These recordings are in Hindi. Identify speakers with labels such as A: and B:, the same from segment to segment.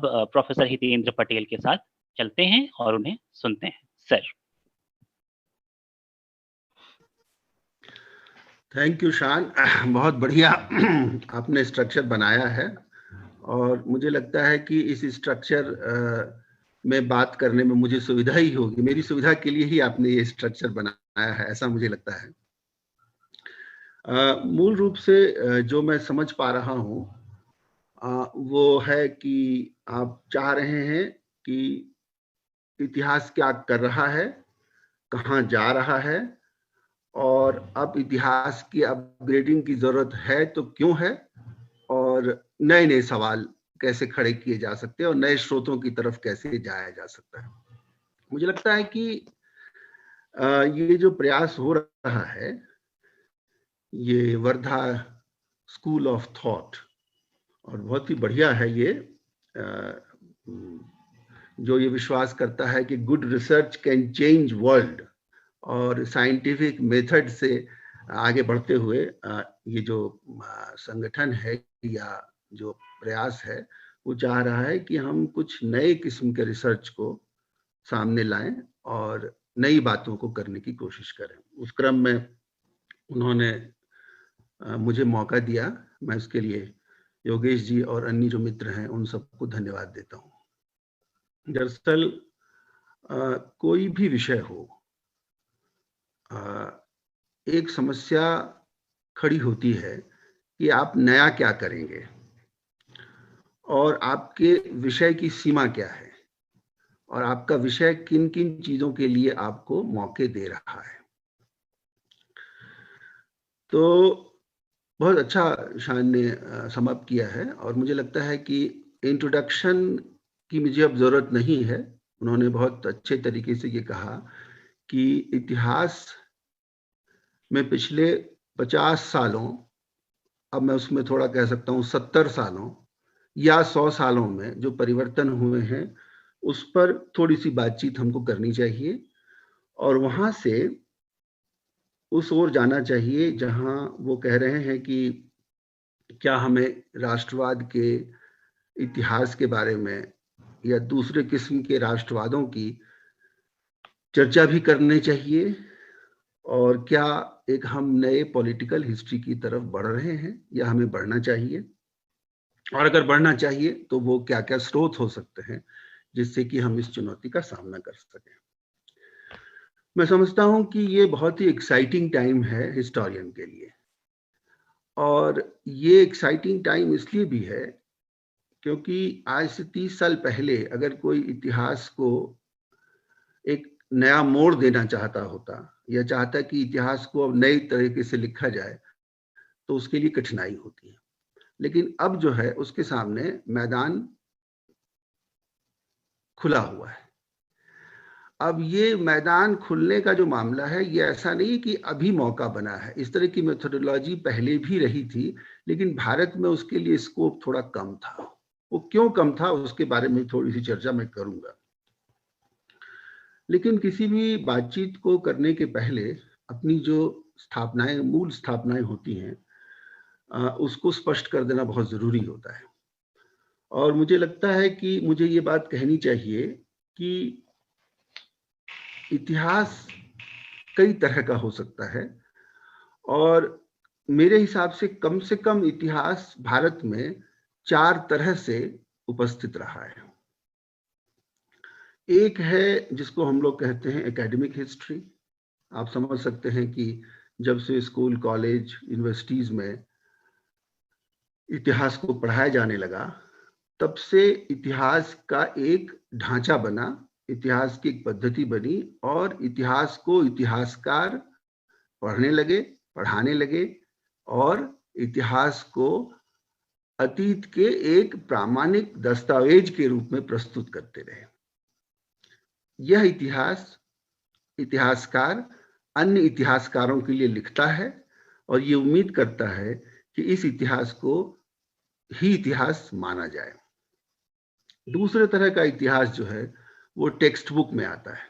A: प्रोफेसर हितेंद्र पटेल के साथ चलते हैं और उन्हें सुनते हैं। सर।
B: थैंक यू शान, बहुत बढ़िया आपने स्ट्रक्चर बनाया है और मुझे लगता है कि इस स्ट्रक्चर में बात करने में मुझे सुविधा ही होगी। मेरी सुविधा के लिए ही आपने ये स्ट्रक्चर बनाया है, ऐसा मुझे लगता है। मूल रूप से जो मैं समझ पा रहा हूँ वो है कि आप चाह रहे हैं कि इतिहास क्या कर रहा है, कहाँ जा रहा है, और अब इतिहास की अपग्रेडिंग की जरूरत है तो क्यों है, और नए नए सवाल कैसे खड़े किए जा सकते हैं और नए स्रोतों की तरफ कैसे जाया जा सकता है। मुझे लगता है कि ये जो प्रयास हो रहा है, ये वर्धा स्कूल ऑफ थॉट, और बहुत ही बढ़िया है ये, जो ये विश्वास करता है कि good research can change world, और साइंटिफिक मेथड से आगे बढ़ते हुए ये जो संगठन है या जो प्रयास है वो चाह रहा है कि हम कुछ नए किस्म के रिसर्च को सामने लाएं और नई बातों को करने की कोशिश करें। उस क्रम में उन्होंने मुझे मौका दिया, मैं उसके लिए योगेश जी और अन्य जो मित्र हैं उन सबको धन्यवाद देता हूँ। दरअसल कोई भी विषय हो, एक समस्या खड़ी होती है कि आप नया क्या करेंगे और आपके विषय की सीमा क्या है और आपका विषय किन किन चीजों के लिए आपको मौके दे रहा है। तो बहुत अच्छा शान ने समाप्त किया है और मुझे लगता है कि इंट्रोडक्शन की मुझे अब जरूरत नहीं है। उन्होंने बहुत अच्छे तरीके से ये कहा कि इतिहास में पिछले 50 सालों, अब मैं उसमें थोड़ा कह सकता हूँ 70 सालों या 100 सालों में जो परिवर्तन हुए हैं उस पर थोड़ी सी बातचीत हमको करनी चाहिए और वहां से उस ओर जाना चाहिए जहां वो कह रहे हैं कि क्या हमें राष्ट्रवाद के इतिहास के बारे में या दूसरे किस्म के राष्ट्रवादों की चर्चा भी करनी चाहिए, और क्या एक हम नए पॉलिटिकल हिस्ट्री की तरफ बढ़ रहे हैं या हमें बढ़ना चाहिए, और अगर बढ़ना चाहिए तो वो क्या क्या स्रोत हो सकते हैं जिससे कि हम इस चुनौती का सामना कर सकें। मैं समझता हूं कि ये बहुत ही एक्साइटिंग टाइम है हिस्टोरियन के लिए, और ये एक्साइटिंग टाइम इसलिए भी है क्योंकि आज से 30 साल पहले अगर कोई इतिहास को एक नया मोड़ देना चाहता होता या चाहता कि इतिहास को अब नई तरीके से लिखा जाए तो उसके लिए कठिनाई होती है। लेकिन अब जो है उसके सामने मैदान खुला हुआ है। अब ये मैदान खुलने का जो मामला है ये ऐसा नहीं कि अभी मौका बना है, इस तरह की मेथोडोलॉजी पहले भी रही थी लेकिन भारत में उसके लिए स्कोप थोड़ा कम था। वो क्यों कम था उसके बारे में थोड़ी सी चर्चा मैं करूंगा। लेकिन किसी भी बातचीत को करने के पहले अपनी जो स्थापनाएं, मूल स्थापनाएं होती हैं उसको स्पष्ट कर देना बहुत जरूरी होता है। और मुझे लगता है कि मुझे ये बात कहनी चाहिए कि इतिहास कई तरह का हो सकता है और मेरे हिसाब से कम इतिहास भारत में 4 तरह से उपस्थित रहा है। एक है जिसको हम लोग कहते हैं एकेडमिक हिस्ट्री। आप समझ सकते हैं कि जब से स्कूल, कॉलेज, यूनिवर्सिटीज में इतिहास को पढ़ाया जाने लगा तब से इतिहास का एक ढांचा बना, इतिहास की एक पद्धति बनी और इतिहास को इतिहासकार पढ़ने लगे, पढ़ाने लगे और इतिहास को अतीत के एक प्रामाणिक दस्तावेज के रूप में प्रस्तुत करते रहे। यह इतिहास इतिहासकार अन्य इतिहासकारों के लिए लिखता है और ये उम्मीद करता है कि इस इतिहास को ही इतिहास माना जाए। दूसरे तरह का इतिहास जो है वो टेक्स्ट बुक में आता है।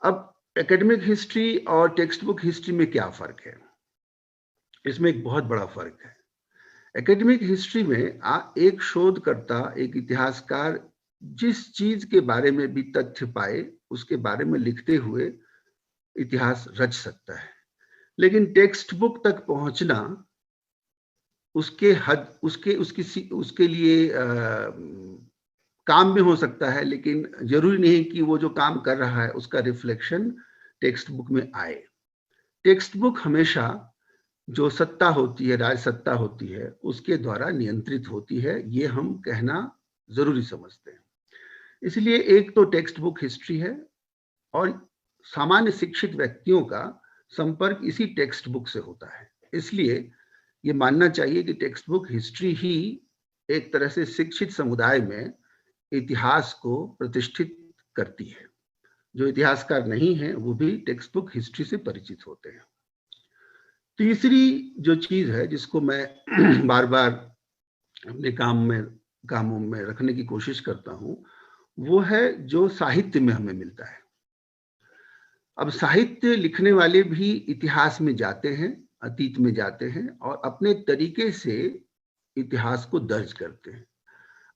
B: अब एकेडमिक हिस्ट्री और टेक्स्ट बुक हिस्ट्री में क्या फर्क है? इसमें एक बहुत बड़ा फर्क है। एकेडमिक हिस्ट्री में एक शोधकर्ता, एक इतिहासकार जिस चीज के बारे में भी तथ्य पाए उसके बारे में लिखते हुए इतिहास रच सकता है, लेकिन टेक्स्ट बुक तक पहुंचना उसके लिए काम भी हो सकता है, लेकिन जरूरी नहीं कि वो जो काम कर रहा है उसका रिफ्लेक्शन टेक्स्ट बुक में आए। टेक्स्ट बुक हमेशा जो सत्ता होती है, राज सत्ता होती है, उसके द्वारा नियंत्रित होती है, ये हम कहना जरूरी समझते हैं। इसलिए एक तो टेक्स्ट बुक हिस्ट्री है और सामान्य शिक्षित व्यक्तियों का संपर्क इसी टेक्स्ट बुक से होता है। इसलिए ये मानना चाहिए कि टेक्स्ट बुक हिस्ट्री ही एक तरह से शिक्षित समुदाय में इतिहास को प्रतिष्ठित करती है। जो इतिहासकार नहीं है वो भी टेक्स्ट बुक हिस्ट्री से परिचित होते हैं। तीसरी जो चीज है जिसको मैं बार बार अपने कामों में रखने की कोशिश करता हूं, वो है जो साहित्य में हमें मिलता है। अब साहित्य लिखने वाले भी इतिहास में जाते हैं, अतीत में जाते हैं और अपने तरीके से इतिहास को दर्ज करते हैं।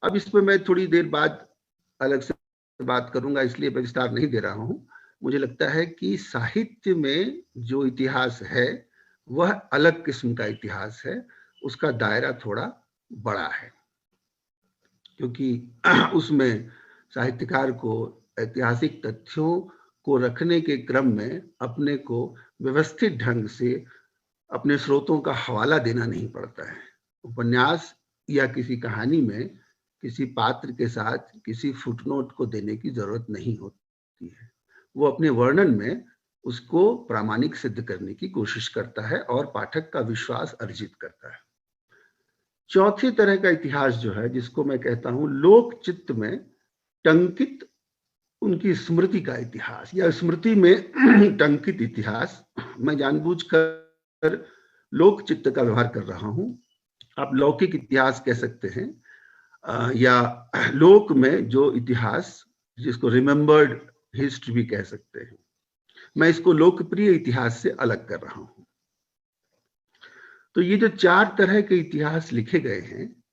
B: अब इस पर मैं थोड़ी देर बाद अलग से बात करूंगा, इसलिए मैं विस्तार नहीं दे रहा हूं। मुझे लगता है कि साहित्य में जो इतिहास है वह अलग किस्म का इतिहास है, उसका दायरा थोड़ा बड़ा है, क्योंकि उसमें साहित्यकार को ऐतिहासिक तथ्यों को रखने के क्रम में अपने को व्यवस्थित ढंग से अपने स्रोतों का हवाला देना नहीं पड़ता है। उपन्यास या किसी कहानी में किसी पात्र के साथ किसी फुटनोट को देने की जरूरत नहीं होती है। वो अपने वर्णन में उसको प्रामाणिक सिद्ध करने की कोशिश करता है और पाठक का विश्वास अर्जित करता है। चौथी तरह का इतिहास जो है, जिसको मैं कहता हूं लोक चित्त में टंकित उनकी स्मृति का इतिहास या स्मृति में टंकित इतिहास। मैं जानबूझकर लोक चित्त का व्यवहार कर रहा हूं। आप लौकिक इतिहास कह सकते हैं या लोक में जो इतिहास, जिसको रिमेम्बर्ड हिस्ट्री भी कह सकते हैं। मैं इसको लोकप्रिय इतिहास से अलग कर रहा हूं। तो ये जो चार तरह के इतिहास लिखे गए हैं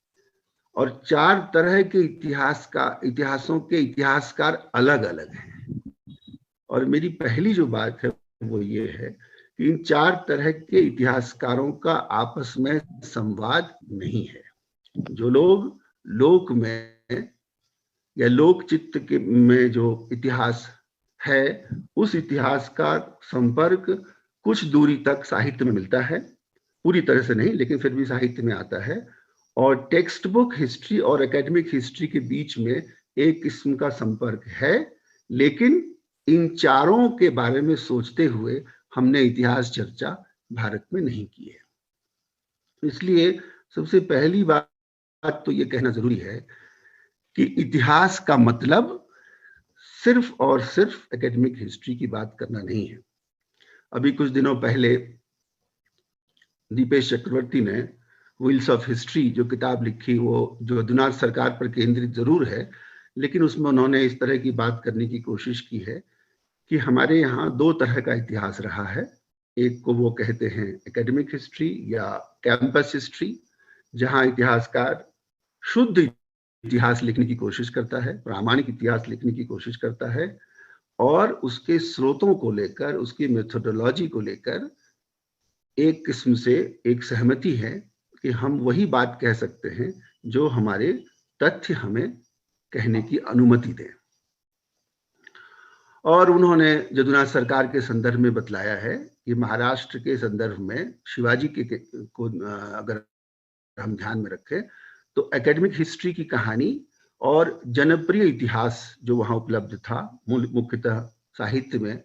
B: और चार तरह के इतिहासों के इतिहासकार अलग अलग हैं, और मेरी पहली जो बात है वो ये है कि इन चार तरह के इतिहासकारों का आपस में संवाद नहीं है। जो लोग लोक में या लोक चित्त के में जो इतिहास है, उस इतिहास का संपर्क कुछ दूरी तक साहित्य में मिलता है, पूरी तरह से नहीं लेकिन फिर भी साहित्य में आता है। और टेक्स्ट बुक हिस्ट्री और एकेडमिक हिस्ट्री के बीच में एक किस्म का संपर्क है, लेकिन इन चारों के बारे में सोचते हुए हमने इतिहास चर्चा भारत में नहीं की है। इसलिए सबसे पहली बात तो ये कहना जरूरी है कि इतिहास का मतलब सिर्फ और सिर्फ एकेडमिक हिस्ट्री की बात करना नहीं है। अभी कुछ दिनों पहले दीपेश चक्रवर्ती ने व्हील्स ऑफ हिस्ट्री जो किताब लिखी, वो जो दुनार सरकार पर केंद्रित जरूर है, लेकिन उसमें उन्होंने इस तरह की बात करने की कोशिश की है कि हमारे यहाँ दो तरह का इतिहास रहा है। एक को वो कहते हैं एकेडमिक हिस्ट्री या कैंपस हिस्ट्री, जहाँ इतिहासकार शुद्ध इतिहास लिखने की कोशिश करता है, प्रामाणिक इतिहास लिखने की कोशिश करता है और उसके स्रोतों को लेकर, उसकी मेथोडोलॉजी को लेकर एक किस्म से एक सहमति है कि हम वही बात कह सकते हैं जो हमारे तथ्य हमें कहने की अनुमति दें। और उन्होंने जदुनाथ सरकार के संदर्भ में बतलाया है कि महाराष्ट्र के संदर्भ में शिवाजी को अगर हम ध्यान में रखें तो एकेडमिक हिस्ट्री की कहानी और जनप्रिय इतिहास जो वहां उपलब्ध था, मुख्यतः साहित्य में,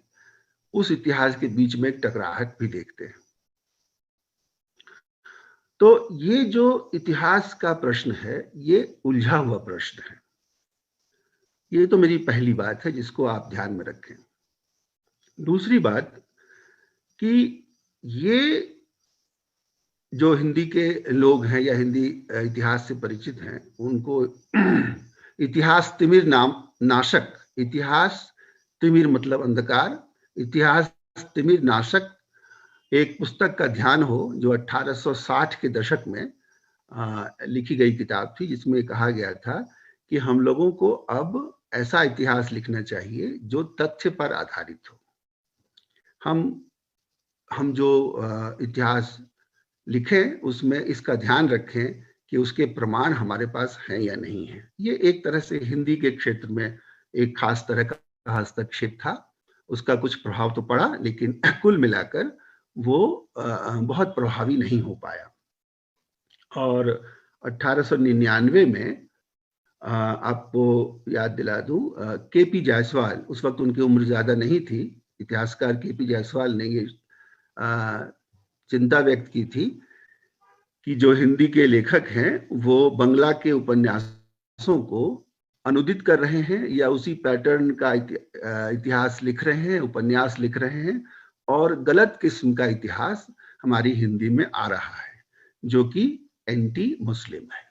B: उस इतिहास के बीच में एक टकराहट भी देखते हैं। तो ये जो इतिहास का प्रश्न है, ये उलझा हुआ प्रश्न है। ये तो मेरी पहली बात है जिसको आप ध्यान में रखें। दूसरी बात कि ये जो हिंदी के लोग हैं या हिंदी इतिहास से परिचित हैं, उनको इतिहास तिमिर नाशक, इतिहास तिमिर मतलब अंधकार, इतिहास तिमिर नाशक एक पुस्तक का ध्यान हो जो 1860 के दशक में लिखी गई किताब थी, जिसमें कहा गया था कि हम लोगों को अब ऐसा इतिहास लिखना चाहिए जो तथ्य पर आधारित हो। हम जो इतिहास लिखें उसमें इसका ध्यान रखें कि उसके प्रमाण हमारे पास हैं या नहीं है। ये एक तरह से हिंदी के क्षेत्र में एक खास तरह का हस्तक्षेप था। उसका कुछ प्रभाव तो पड़ा, लेकिन कुल मिलाकर वो बहुत प्रभावी नहीं हो पाया। और 1899 में आपको याद दिला दूं, केपी जायसवाल, उस वक्त उनकी उम्र ज्यादा नहीं थी, इतिहासकार केपी जायसवाल ने ये चिंता व्यक्त की थी कि जो हिंदी के लेखक हैं वो बंगला के उपन्यासों को अनुदित कर रहे हैं या उसी पैटर्न का इतिहास लिख रहे हैं, उपन्यास लिख रहे हैं, और गलत किस्म का इतिहास हमारी हिंदी में आ रहा है जो कि एंटी मुस्लिम है।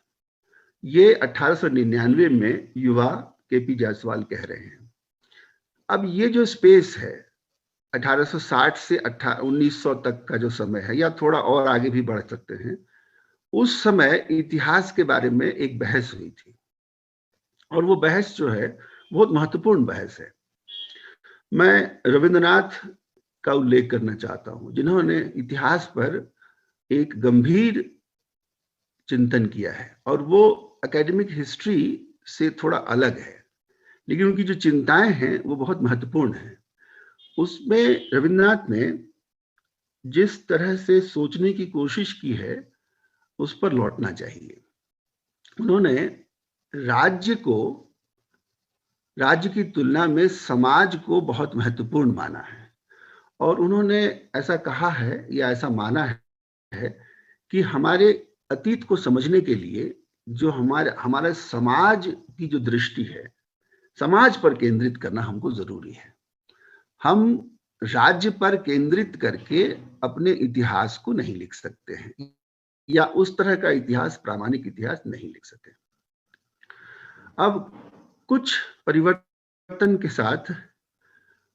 B: ये 1899 में युवा केपी जायसवाल कह रहे हैं। अब ये जो स्पेस है 1860 से 1900 तक का जो समय है, या थोड़ा और आगे भी बढ़ सकते हैं, उस समय इतिहास के बारे में एक बहस हुई थी, और वो बहस जो है बहुत महत्वपूर्ण बहस है। मैं रविंद्रनाथ का उल्लेख करना चाहता हूं, जिन्होंने इतिहास पर एक गंभीर चिंतन किया है, और वो एकेडमिक हिस्ट्री से थोड़ा अलग है, लेकिन उनकी जो चिंताएं हैं वो बहुत महत्वपूर्ण हैं। उसमें रविंद्रनाथ ने जिस तरह से सोचने की कोशिश की है उस पर लौटना चाहिए। उन्होंने राज्य की तुलना में समाज को बहुत महत्वपूर्ण माना है, और उन्होंने ऐसा कहा है या ऐसा माना है कि हमारे अतीत को समझने के लिए जो हमारे समाज की जो दृष्टि है, समाज पर केंद्रित करना हमको जरूरी है। हम राज्य पर केंद्रित करके अपने इतिहास को नहीं लिख सकते हैं, या उस तरह का इतिहास, प्रामाणिक इतिहास नहीं लिख सकते। अब कुछ परिवर्तन के साथ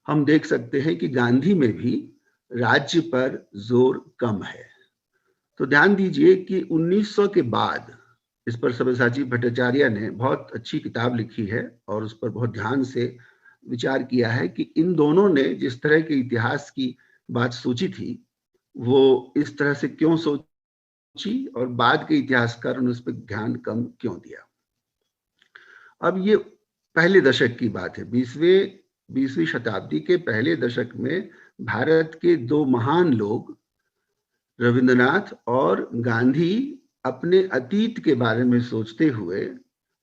B: हम देख सकते हैं कि गांधी में भी राज्य पर जोर कम है। तो ध्यान दीजिए कि 1900 के बाद इस पर सब्यसाची भट्टाचार्य ने बहुत अच्छी किताब लिखी है और उस पर बहुत ध्यान से विचार किया है कि इन दोनों ने जिस तरह के इतिहास की बात सोची थी वो इस तरह से क्यों सोची, और बाद के इतिहासकारों ने उस पर ध्यान कम क्यों दिया। अब ये पहले दशक की बात है, 20वीं शताब्दी के पहले दशक में भारत के दो महान लोग रविंद्रनाथ और गांधी अपने अतीत के बारे में सोचते हुए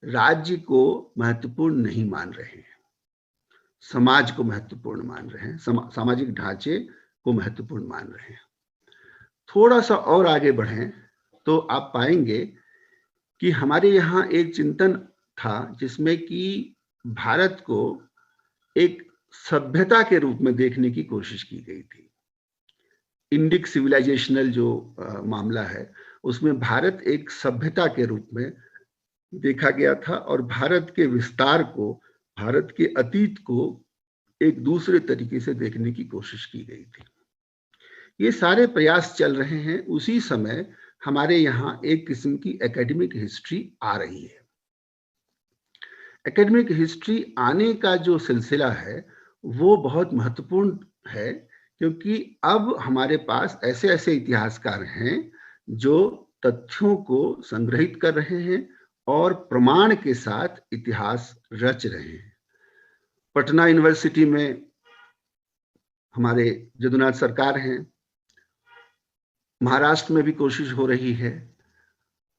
B: राज्य को महत्वपूर्ण नहीं मान रहे हैं, समाज को महत्वपूर्ण मान रहे हैं, सामाजिक ढांचे को महत्वपूर्ण मान रहे हैं। थोड़ा सा और आगे बढ़ें तो आप पाएंगे कि हमारे यहाँ एक चिंतन था जिसमें कि भारत को एक सभ्यता के रूप में देखने की कोशिश की गई थी। इंडिक सिविलाइजेशनल जो मामला है उसमें भारत एक सभ्यता के रूप में देखा गया था, और भारत के विस्तार को, भारत के अतीत को एक दूसरे तरीके से देखने की कोशिश की गई थी। ये सारे प्रयास चल रहे हैं, उसी समय हमारे यहाँ एक किस्म की एकेडमिक हिस्ट्री आ रही है। एकेडमिक हिस्ट्री आने का जो सिलसिला है वो बहुत महत्वपूर्ण है, क्योंकि अब हमारे पास ऐसे ऐसे इतिहासकार हैं जो तथ्यों को संग्रहित कर रहे हैं और प्रमाण के साथ इतिहास रच रहे हैं। पटना यूनिवर्सिटी में हमारे जदुनाथ सरकार हैं, महाराष्ट्र में भी कोशिश हो रही है,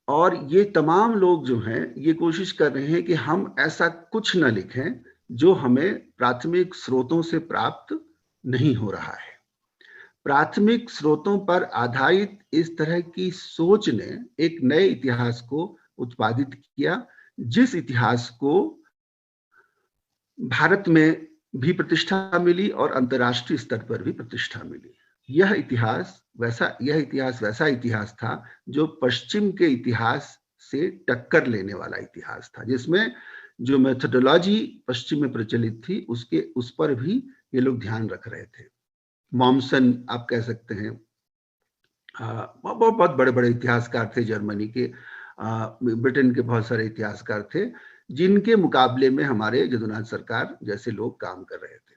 B: और ये तमाम लोग जो हैं ये कोशिश कर रहे हैं कि हम ऐसा कुछ न लिखें जो हमें प्राथमिक स्रोतों से प्राप्त नहीं हो रहा है। प्राथमिक स्रोतों पर आधारित इस तरह की सोच ने एक नए इतिहास को उत्पादित किया, जिस इतिहास को भारत में भी प्रतिष्ठा मिली और अंतर्राष्ट्रीय स्तर पर भी प्रतिष्ठा मिली। यह इतिहास वैसा इतिहास था जो पश्चिम के इतिहास से टक्कर लेने वाला इतिहास था, जिसमें जो मेथोडोलॉजी पश्चिम में प्रचलित थी उस पर भी ये लोग ध्यान रख रहे थे। मॉम्सन आप कह सकते हैं, बहुत बड़े बड़े इतिहासकार थे जर्मनी के, ब्रिटेन के बहुत सारे इतिहासकार थे जिनके मुकाबले में हमारे जदुनाथ सरकार जैसे लोग काम कर रहे थे।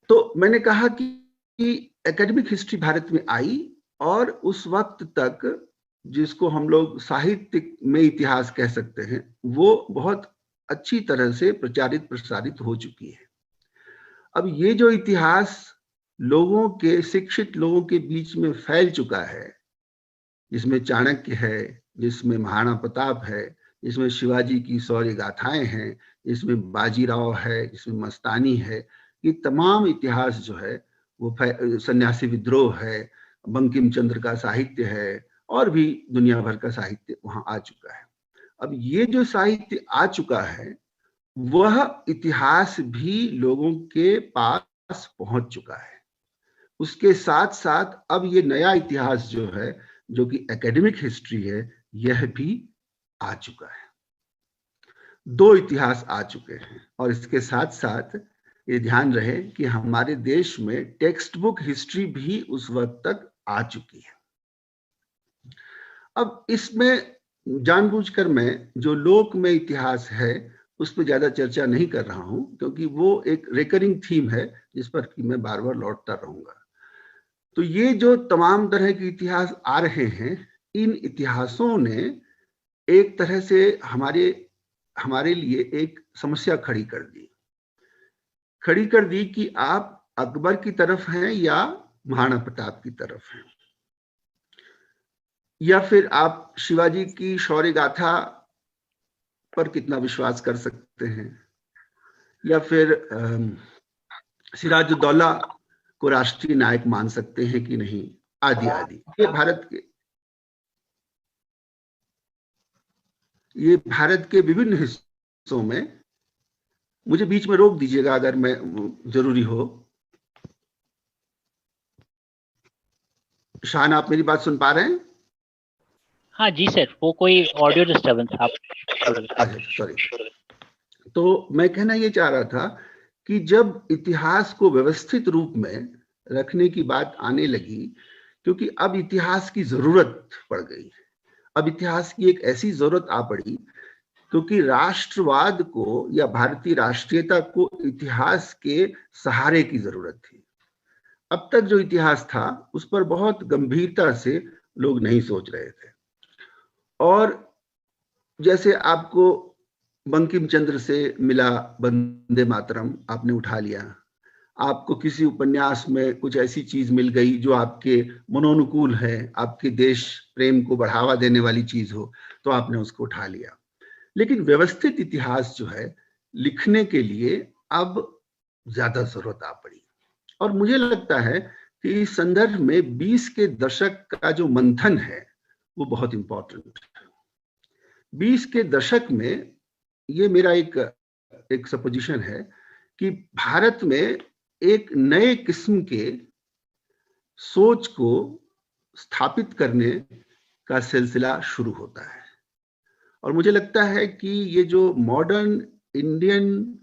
B: तो मैंने कहा कि एकेडमिक हिस्ट्री भारत में आई और उस वक्त तक जिसको हम लोग साहित्य में इतिहास कह सकते हैं वो बहुत अच्छी तरह से प्रचारित प्रसारित हो चुकी है। अब ये जो इतिहास लोगों के, शिक्षित लोगों के बीच में फैल चुका है, जिसमें चाणक्य है, जिसमें महाराणा प्रताप है, जिसमें शिवाजी की शौर्य गाथाएं हैं, जिसमें बाजीराव है, जिसमें मस्तानी है, ये तमाम इतिहास जो है वो सन्यासी विद्रोह है, बंकिम चंद्र का साहित्य है और भी दुनिया भर का साहित्य वहां आ चुका है। अब ये जो साहित्य आ चुका है वह इतिहास भी लोगों के पास पहुंच चुका है। उसके साथ साथ अब ये नया इतिहास जो है, जो कि एकेडमिक हिस्ट्री है, यह भी आ चुका है। दो इतिहास आ चुके हैं और इसके साथ साथ ये ध्यान रहे कि हमारे देश में टेक्स्ट बुक हिस्ट्री भी उस वक्त तक आ चुकी है। अब इसमें जानबूझकर मैं जो लोक में इतिहास है उस पर ज्यादा चर्चा नहीं कर रहा हूं, क्योंकि वो एक रिकरिंग थीम है जिस पर कि मैं बार बार लौटता रहूंगा। तो ये जो तमाम तरह के इतिहास आ रहे हैं, इन इतिहासों ने एक तरह से हमारे लिए एक समस्या खड़ी कर दी कि आप अकबर की तरफ हैं या महाराणा प्रताप की तरफ हैं, या फिर आप शिवाजी की शौर्य गाथा पर कितना विश्वास कर सकते हैं, या फिर सिराजुद्दौला को राष्ट्रीय नायक मान सकते हैं कि नहीं, आदि आदि। ये भारत के विभिन्न हिस्सों में, मुझे बीच में रोक दीजिएगा अगर मैं जरूरी हो। शान, आप मेरी बात सुन पा रहे हैं?
A: हाँ जी सर, वो कोई ऑडियो डिस्टर्बेंस आप।
B: सॉरी। तो मैं कहना ये चाह रहा था कि जब इतिहास को व्यवस्थित रूप में रखने की बात आने लगी, क्योंकि अब इतिहास की जरूरत पड़ गई, अब इतिहास की एक ऐसी जरूरत आ पड़ी क्योंकि राष्ट्रवाद को या भारतीय राष्ट्रीयता को इतिहास के सहारे की जरूरत थी। अब तक जो इतिहास था उस पर बहुत गंभीरता से लोग नहीं सोच रहे थे, और जैसे आपको बंकिम चंद्र से मिला वंदे मातरम, आपने उठा लिया, आपको किसी उपन्यास में कुछ ऐसी चीज मिल गई जो आपके मनोनुकूल है, आपके देश प्रेम को बढ़ावा देने वाली चीज हो, तो आपने उसको उठा लिया। लेकिन व्यवस्थित इतिहास जो है लिखने के लिए अब ज्यादा जरूरत आ पड़ी, और मुझे लगता है कि इस संदर्भ में 20 के दशक का जो मंथन है वो बहुत इंपॉर्टेंट है। 20 के दशक में ये मेरा एक सपोजिशन है कि भारत में एक नए किस्म के सोच को स्थापित करने का सिलसिला शुरू होता है, और मुझे लगता है कि ये जो मॉडर्न इंडियन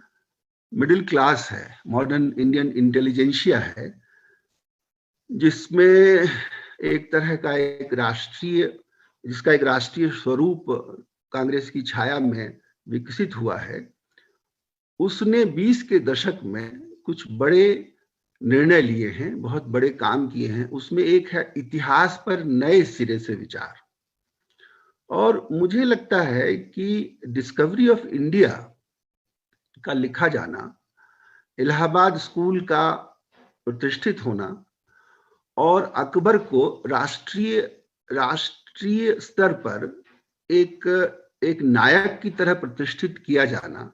B: मिडिल क्लास है, मॉडर्न इंडियन इंटेलिजेंशिया है, जिसमें एक तरह का जिसका एक राष्ट्रीय स्वरूप कांग्रेस की छाया में विकसित हुआ है, उसने 20 के दशक में कुछ बड़े निर्णय लिए हैं, बहुत बड़े काम किए हैं। उसमें एक है इतिहास पर नए सिरे से विचार, और मुझे लगता है कि डिस्कवरी ऑफ इंडिया का लिखा जाना, इलाहाबाद स्कूल का प्रतिष्ठित होना और अकबर को राष्ट्रीय स्तर पर एक नायक की तरह प्रतिष्ठित किया जाना,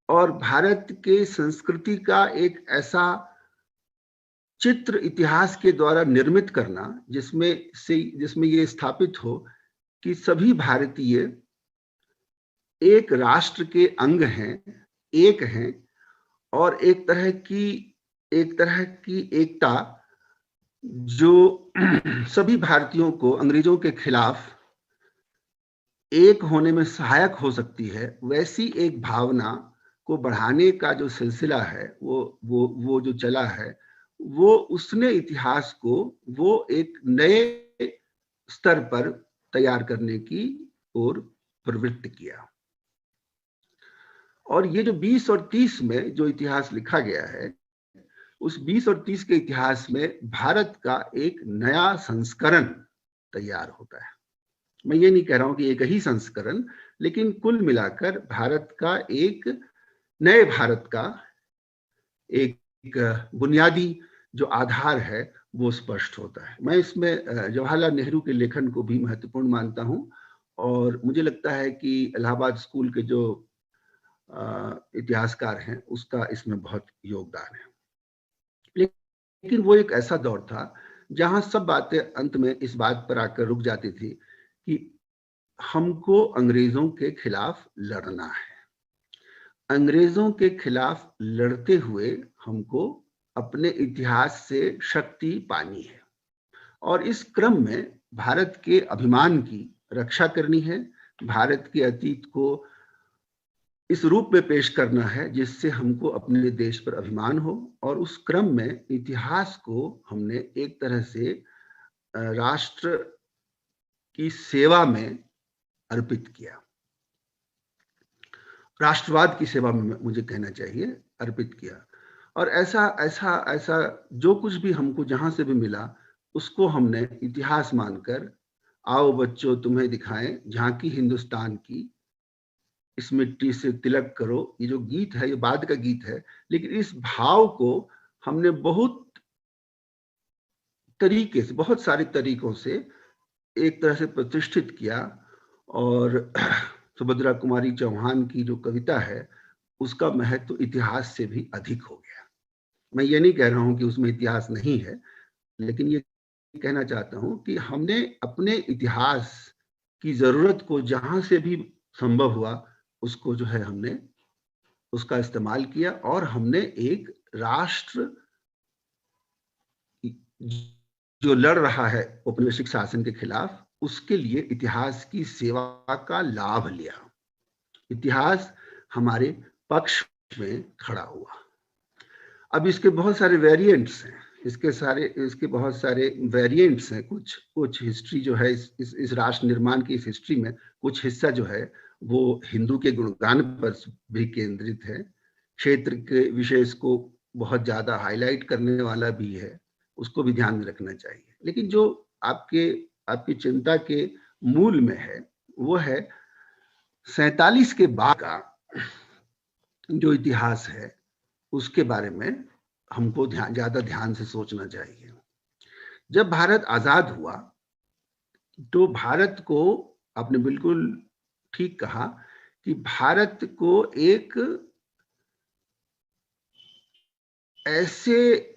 B: और भारत के संस्कृति का एक ऐसा चित्र इतिहास के द्वारा निर्मित करना जिसमें ये स्थापित हो कि सभी भारतीय एक राष्ट्र के अंग हैं, एक हैं, और एक तरह की एकता जो सभी भारतीयों को अंग्रेजों के खिलाफ एक होने में सहायक हो सकती है, वैसी एक भावना को बढ़ाने का जो सिलसिला है वो जो चला है, वो उसने इतिहास को वो एक नए स्तर पर तैयार करने की ओर प्रवृत्त किया। और ये जो 20 और 30 में जो इतिहास लिखा गया है, उस 20 और 30 के इतिहास में भारत का एक नया संस्करण तैयार होता है। मैं ये नहीं कह रहा हूं कि एक ही संस्करण, लेकिन कुल मिलाकर भारत का एक नए भारत का एक बुनियादी जो आधार है वो स्पष्ट होता है। मैं इसमें जवाहरलाल नेहरू के लेखन को भी महत्वपूर्ण मानता हूं, और मुझे लगता है कि इलाहाबाद स्कूल के जो इतिहासकार हैं उसका इसमें बहुत योगदान है। लेकिन वो एक ऐसा दौर था जहां सब बातें अंत में इस बात पर आकर रुक जाती थी कि हमको अंग्रेजों के खिलाफ लड़ना है। अंग्रेजों के खिलाफ लड़ते हुए हमको अपने इतिहास से शक्ति पानी है, और इस क्रम में भारत के अभिमान की रक्षा करनी है, भारत के अतीत को इस रूप में पेश करना है जिससे हमको अपने देश पर अभिमान हो, और उस क्रम में इतिहास को हमने एक तरह से राष्ट्र की सेवा में अर्पित किया, राष्ट्रवाद की सेवा में मुझे कहना चाहिए अर्पित किया। और ऐसा ऐसा ऐसा जो कुछ भी हमको जहां से भी मिला उसको हमने इतिहास मानकर, आओ बच्चों तुम्हें दिखाएं झांकी हिंदुस्तान की, इस मिट्टी से तिलक करो, ये जो गीत है ये बाद का गीत है, लेकिन इस भाव को हमने बहुत तरीके से, बहुत सारे तरीकों से एक तरह से प्रतिष्ठित किया। और सुभद्रा कुमारी चौहान की जो कविता है उसका महत्व इतिहास से भी अधिक हो गया। मैं ये नहीं कह रहा हूं कि उसमें इतिहास नहीं है, लेकिन ये कहना चाहता हूं कि हमने अपने इतिहास की जरूरत को जहां से भी संभव हुआ उसको जो है हमने उसका इस्तेमाल किया, और हमने एक राष्ट्र जो लड़ रहा है औपनिवेशिक शासन के खिलाफ उसके लिए इतिहास की सेवा का लाभ लिया। इतिहास हमारे पक्ष में खड़ा हुआ। अब इसके बहुत सारे वेरिएंट्स हैं, इसके बहुत सारे वेरिएंट्स हैं। कुछ हिस्ट्री जो है इस राष्ट्र निर्माण की इस हिस्ट्री में कुछ हिस्सा जो है वो हिंदू के गुणगान पर भी केंद्रित है, क्षेत्र के विशेष को बहुत ज्यादा हाईलाइट करने वाला भी है, उसको भी ध्यान में रखना चाहिए। लेकिन जो आपकी चिंता के मूल में है वो है 47 के बाद का जो इतिहास है उसके बारे में हमको ज्यादा ध्यान से सोचना चाहिए। जब भारत आजाद हुआ तो भारत को, आपने बिल्कुल ठीक कहा कि भारत को एक ऐसे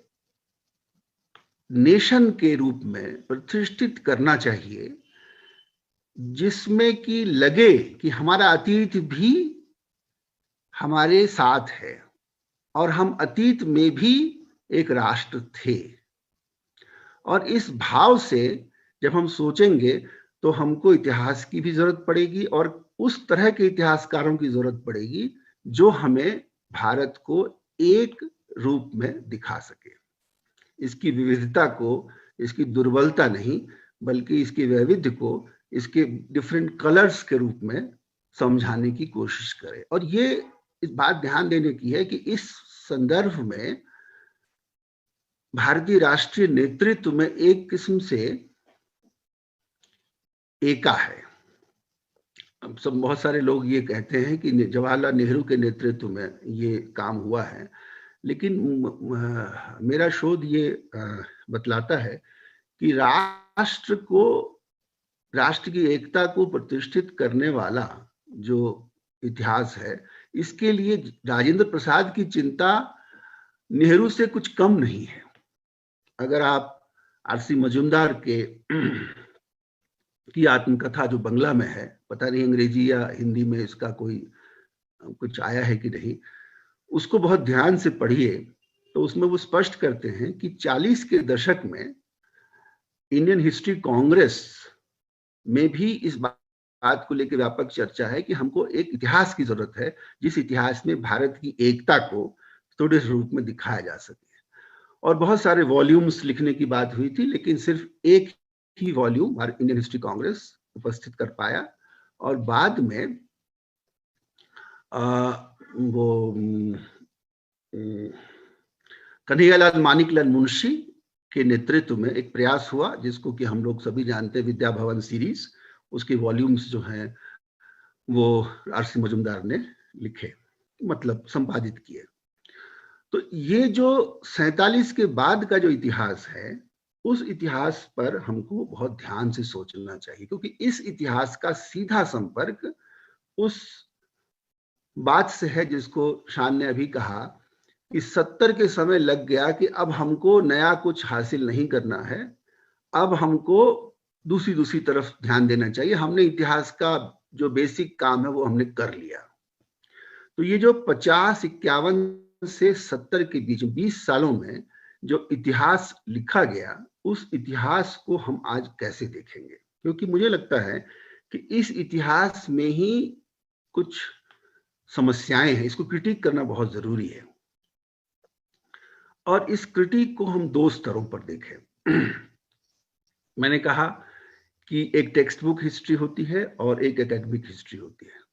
B: नेशन के रूप में प्रतिष्ठित करना चाहिए जिसमें कि लगे कि हमारा अतीत भी हमारे साथ है और हम अतीत में भी एक राष्ट्र थे। और इस भाव से जब हम सोचेंगे तो हमको इतिहास की भी जरूरत पड़ेगी और उस तरह के इतिहासकारों की जरूरत पड़ेगी जो हमें भारत को एक रूप में दिखा सके, इसकी विविधता को, इसकी दुर्बलता नहीं बल्कि इसकी वैविध्य को इसके डिफरेंट कलर्स के रूप में समझाने की कोशिश करे। और ये इस बात ध्यान देने की है कि इस संदर्भ में भारतीय राष्ट्रीय नेतृत्व में एक किस्म से एका है। अब सब बहुत सारे लोग ये कहते हैं कि जवाहरलाल नेहरू के नेतृत्व में ये काम हुआ है, लेकिन मेरा शोध ये बतलाता है कि राष्ट्र की एकता को प्रतिष्ठित करने वाला जो इतिहास है, इसके लिए राजेंद्र प्रसाद की चिंता नेहरू से कुछ कम नहीं है। अगर आप आरसी मजूमदार की आत्मकथा जो बंगला में है, पता नहीं अंग्रेजी या हिंदी में इसका कुछ आया है कि नहीं, उसको बहुत ध्यान से पढ़िए तो उसमें वो स्पष्ट करते हैं कि 40 के दशक में इंडियन हिस्ट्री कांग्रेस में भी इस बात को लेकर व्यापक चर्चा है कि हमको एक इतिहास की जरूरत है जिस इतिहास में भारत की एकता को थोड़े रूप में दिखाया जा सके। और बहुत सारे वॉल्यूम्स लिखने की बात हुई थी, लेकिन सिर्फ एक ही वॉल्यूम इंडियन हिस्ट्री कांग्रेस उपस्थित कर पाया। और बाद में वो कन्हैयालाल मानिकलाल मुंशी के नेतृत्व में एक प्रयास हुआ, जिसको कि हम लोग सभी जानते हैं, विद्या भवन सीरीज। उसके वॉल्यूम्स जो हैं वो आर.सी. मजूमदार ने लिखे, मतलब संपादित किए। तो ये जो 47 के बाद का जो इतिहास है, उस इतिहास पर हमको बहुत ध्यान से सोचना चाहिए, क्योंकि इस इतिहास का सीधा संपर्क उस बात से है जिसको शान ने अभी कहा कि 70 के समय लग गया कि अब हमको नया कुछ हासिल नहीं करना है, अब हमको दूसरी तरफ ध्यान देना चाहिए। हमने इतिहास का जो बेसिक काम है वो हमने कर लिया। तो ये जो 50-51 से 70 के बीच 20 सालों में जो इतिहास लिखा गया, उस इतिहास को हम आज कैसे देखेंगे? क्योंकि मुझे लगता है कि इस इतिहास में ही कुछ समस्याएं हैं, इसको क्रिटिक करना बहुत जरूरी है। और इस क्रिटिक को हम दो स्तरों पर देखें। मैंने कहा कि एक टेक्स्ट बुक हिस्ट्री होती है और एक एकेडमिक हिस्ट्री होती है।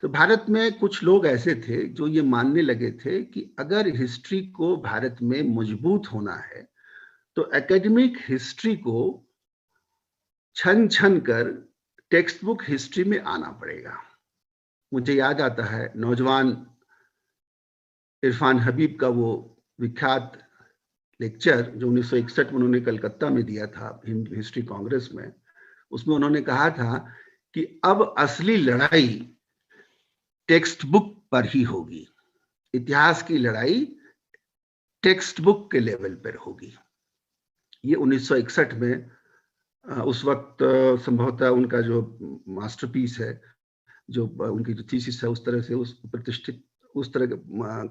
B: तो भारत में कुछ लोग ऐसे थे जो ये मानने लगे थे कि अगर हिस्ट्री को भारत में मजबूत होना है तो एकेडमिक हिस्ट्री को छन छन कर टेक्स्ट बुक हिस्ट्री में आना पड़ेगा। मुझे याद आता है नौजवान इरफान हबीब का वो विख्यात लेक्चर जो 1961 में उन्होंने कलकत्ता में दिया था हिस्ट्री कांग्रेस में। उसमें उन्होंने कहा था कि अब असली लड़ाई टेक्स्ट बुक पर ही होगी, इतिहास की लड़ाई टेक्स्ट बुक के लेवल पर होगी। ये 1961 में उस वक्त संभवतः उनका जो मास्टरपीस है, जो उनकी जो थीसिस है, उस तरह से उस प्रतिष्ठित उस तरह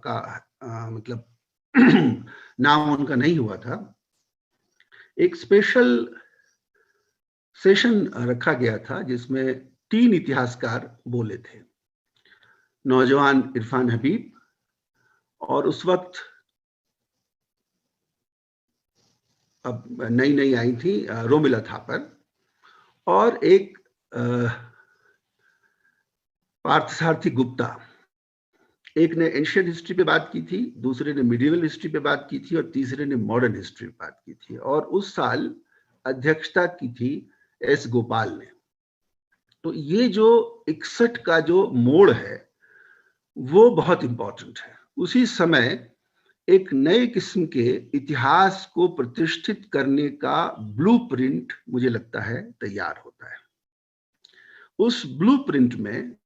B: का मतलब नाम उनका नहीं हुआ था। एक स्पेशल सेशन रखा गया था जिसमें 3 इतिहासकार बोले थे, नौजवान इरफान हबीब, और उस वक्त अब नई आई थी रोमिला थापर, और एक पार्थसारथी गुप्ता। एक ने एंशिएंट हिस्ट्री पे बात की थी, दूसरे ने मिडिवल हिस्ट्री पे बात की थी, और तीसरे ने मॉडर्न हिस्ट्री पे बात की थी। और उस साल अध्यक्षता की थी एस गोपाल ने। तो ये जो 61 का जो मोड़ है वो बहुत इंपॉर्टेंट है। उसी समय एक नए किस्म के इतिहास को प्रतिष्ठित करने का ब्लूप्रिंट मुझे लगता है तैयार होता है। उस ब्लूप्रिंट में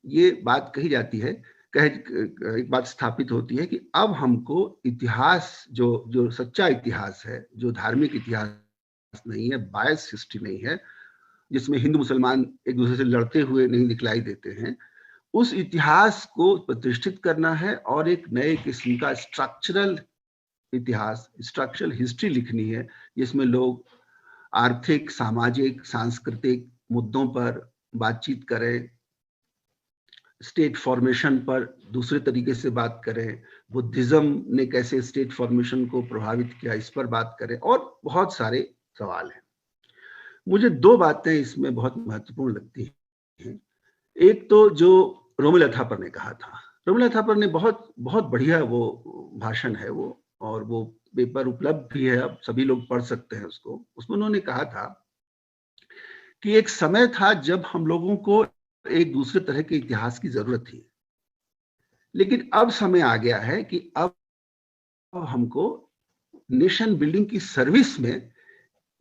B: ये बात कही जाती है, एक बात स्थापित होती है कि अब हमको इतिहास जो सच्चा इतिहास है, जो धार्मिक इतिहास नहीं है, बायस हिस्ट्री नहीं है, जिसमें हिंदू मुसलमान एक दूसरे से लड़ते हुए नहीं दिखलाई देते हैं, उस इतिहास को प्रतिष्ठित करना है और एक नए किस्म का स्ट्रक्चरल इतिहास, स्ट्रक्चरल हिस्ट्री लिखनी है, जिसमें लोग आर्थिक, सामाजिक, सांस्कृतिक मुद्दों पर बातचीत करें, स्टेट फॉर्मेशन पर दूसरे तरीके से बात करें, बुद्धिज्म ने कैसे स्टेट फॉर्मेशन को प्रभावित किया इस पर बात करें, और बहुत सारे सवाल हैं। मुझे 2 बातें इसमें बहुत महत्वपूर्ण लगती हैं। एक तो जो रोमिला थापर ने कहा था, रोमिला थापर ने बहुत बढ़िया वो भाषण है वो, और वो पेपर उपलब्ध भी है, अब सभी लोग पढ़ सकते हैं उसको। उसमें उन्होंने कहा था कि एक समय था जब हम लोगों को एक दूसरे तरह के इतिहास की जरूरत थी, लेकिन अब समय आ गया है कि अब हमको नेशन बिल्डिंग की सर्विस में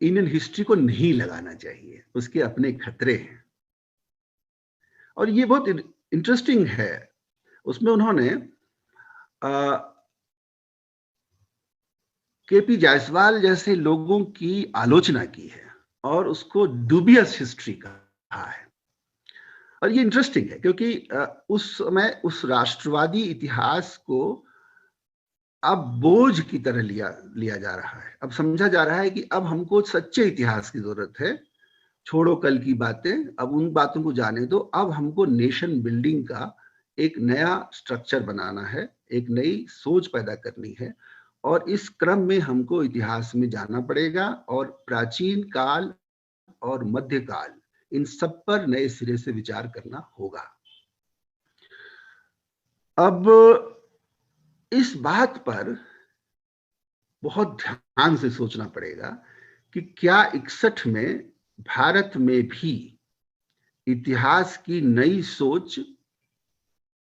B: इंडियन हिस्ट्री को नहीं लगाना चाहिए, उसके अपने खतरे हैं। और ये बहुत इंटरेस्टिंग है। उसमें उन्होंने केपी जायसवाल जैसे लोगों की आलोचना की है और उसको डूबियस हिस्ट्री कहा है। और ये इंटरेस्टिंग है क्योंकि उस समय उस राष्ट्रवादी इतिहास को अब बोझ की तरह लिया जा रहा है। अब समझा जा रहा है कि अब हमको सच्चे इतिहास की जरूरत है, छोड़ो कल की बातें, अब उन बातों को जाने दो। अब हमको नेशन बिल्डिंग का एक नया स्ट्रक्चर बनाना है, एक नई सोच पैदा करनी है, और इस क्रम में हमको इतिहास में जाना पड़ेगा और प्राचीन काल और मध्यकाल इन सब पर नए सिरे से विचार करना होगा। अब इस बात पर बहुत ध्यान से सोचना पड़ेगा कि क्या 61 में भारत में भी इतिहास की नई सोच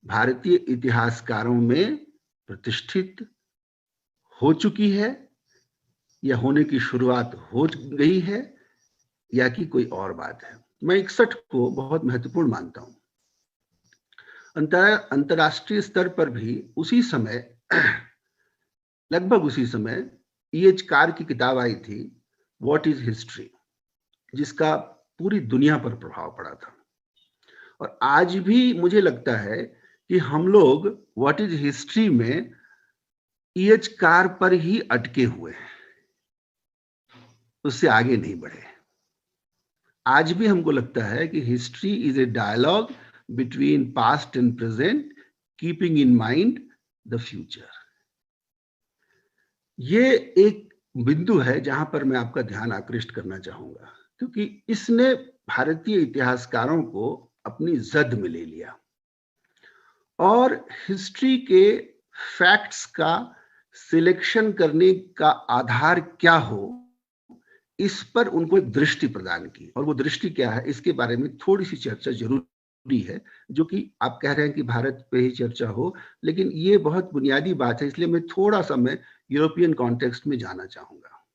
B: भारतीय इतिहासकारों में प्रतिष्ठित हो चुकी है या होने की शुरुआत हो गई है या कि कोई और बात है। मैं 61 को बहुत महत्वपूर्ण मानता हूं। अंतरराष्ट्रीय स्तर पर भी उसी समय लगभग उसी समय E.H. कार की किताब आई थी व्हाट इज हिस्ट्री, जिसका पूरी दुनिया पर प्रभाव पड़ा था। और आज भी मुझे लगता है कि हम लोग व्हाट इज हिस्ट्री में E.H. कार पर ही अटके हुए हैं, उससे आगे नहीं बढ़े। आज भी हमको लगता है कि history is a dialogue between past and present, keeping in mind the future. ये एक बिंदु है जहां पर मैं आपका ध्यान आकृष्ट करना चाहूंगा, क्योंकि इसने भारतीय इतिहासकारों को अपनी जद में ले लिया और हिस्ट्री के फैक्ट्स का सिलेक्शन करने का आधार क्या हो, इस पर उनको एक दृष्टि प्रदान की। और वो दृष्टि क्या है, इसके बारे में थोड़ी सी चर्चा जरूरी है, जो कि आप कह रहे हैं कि भारत पे ही चर्चा हो, लेकिन ये बहुत बुनियादी बात है, इसलिए मैं थोड़ा सा मैं यूरोपियन कॉन्टेक्स्ट में जाना चाहूंगा।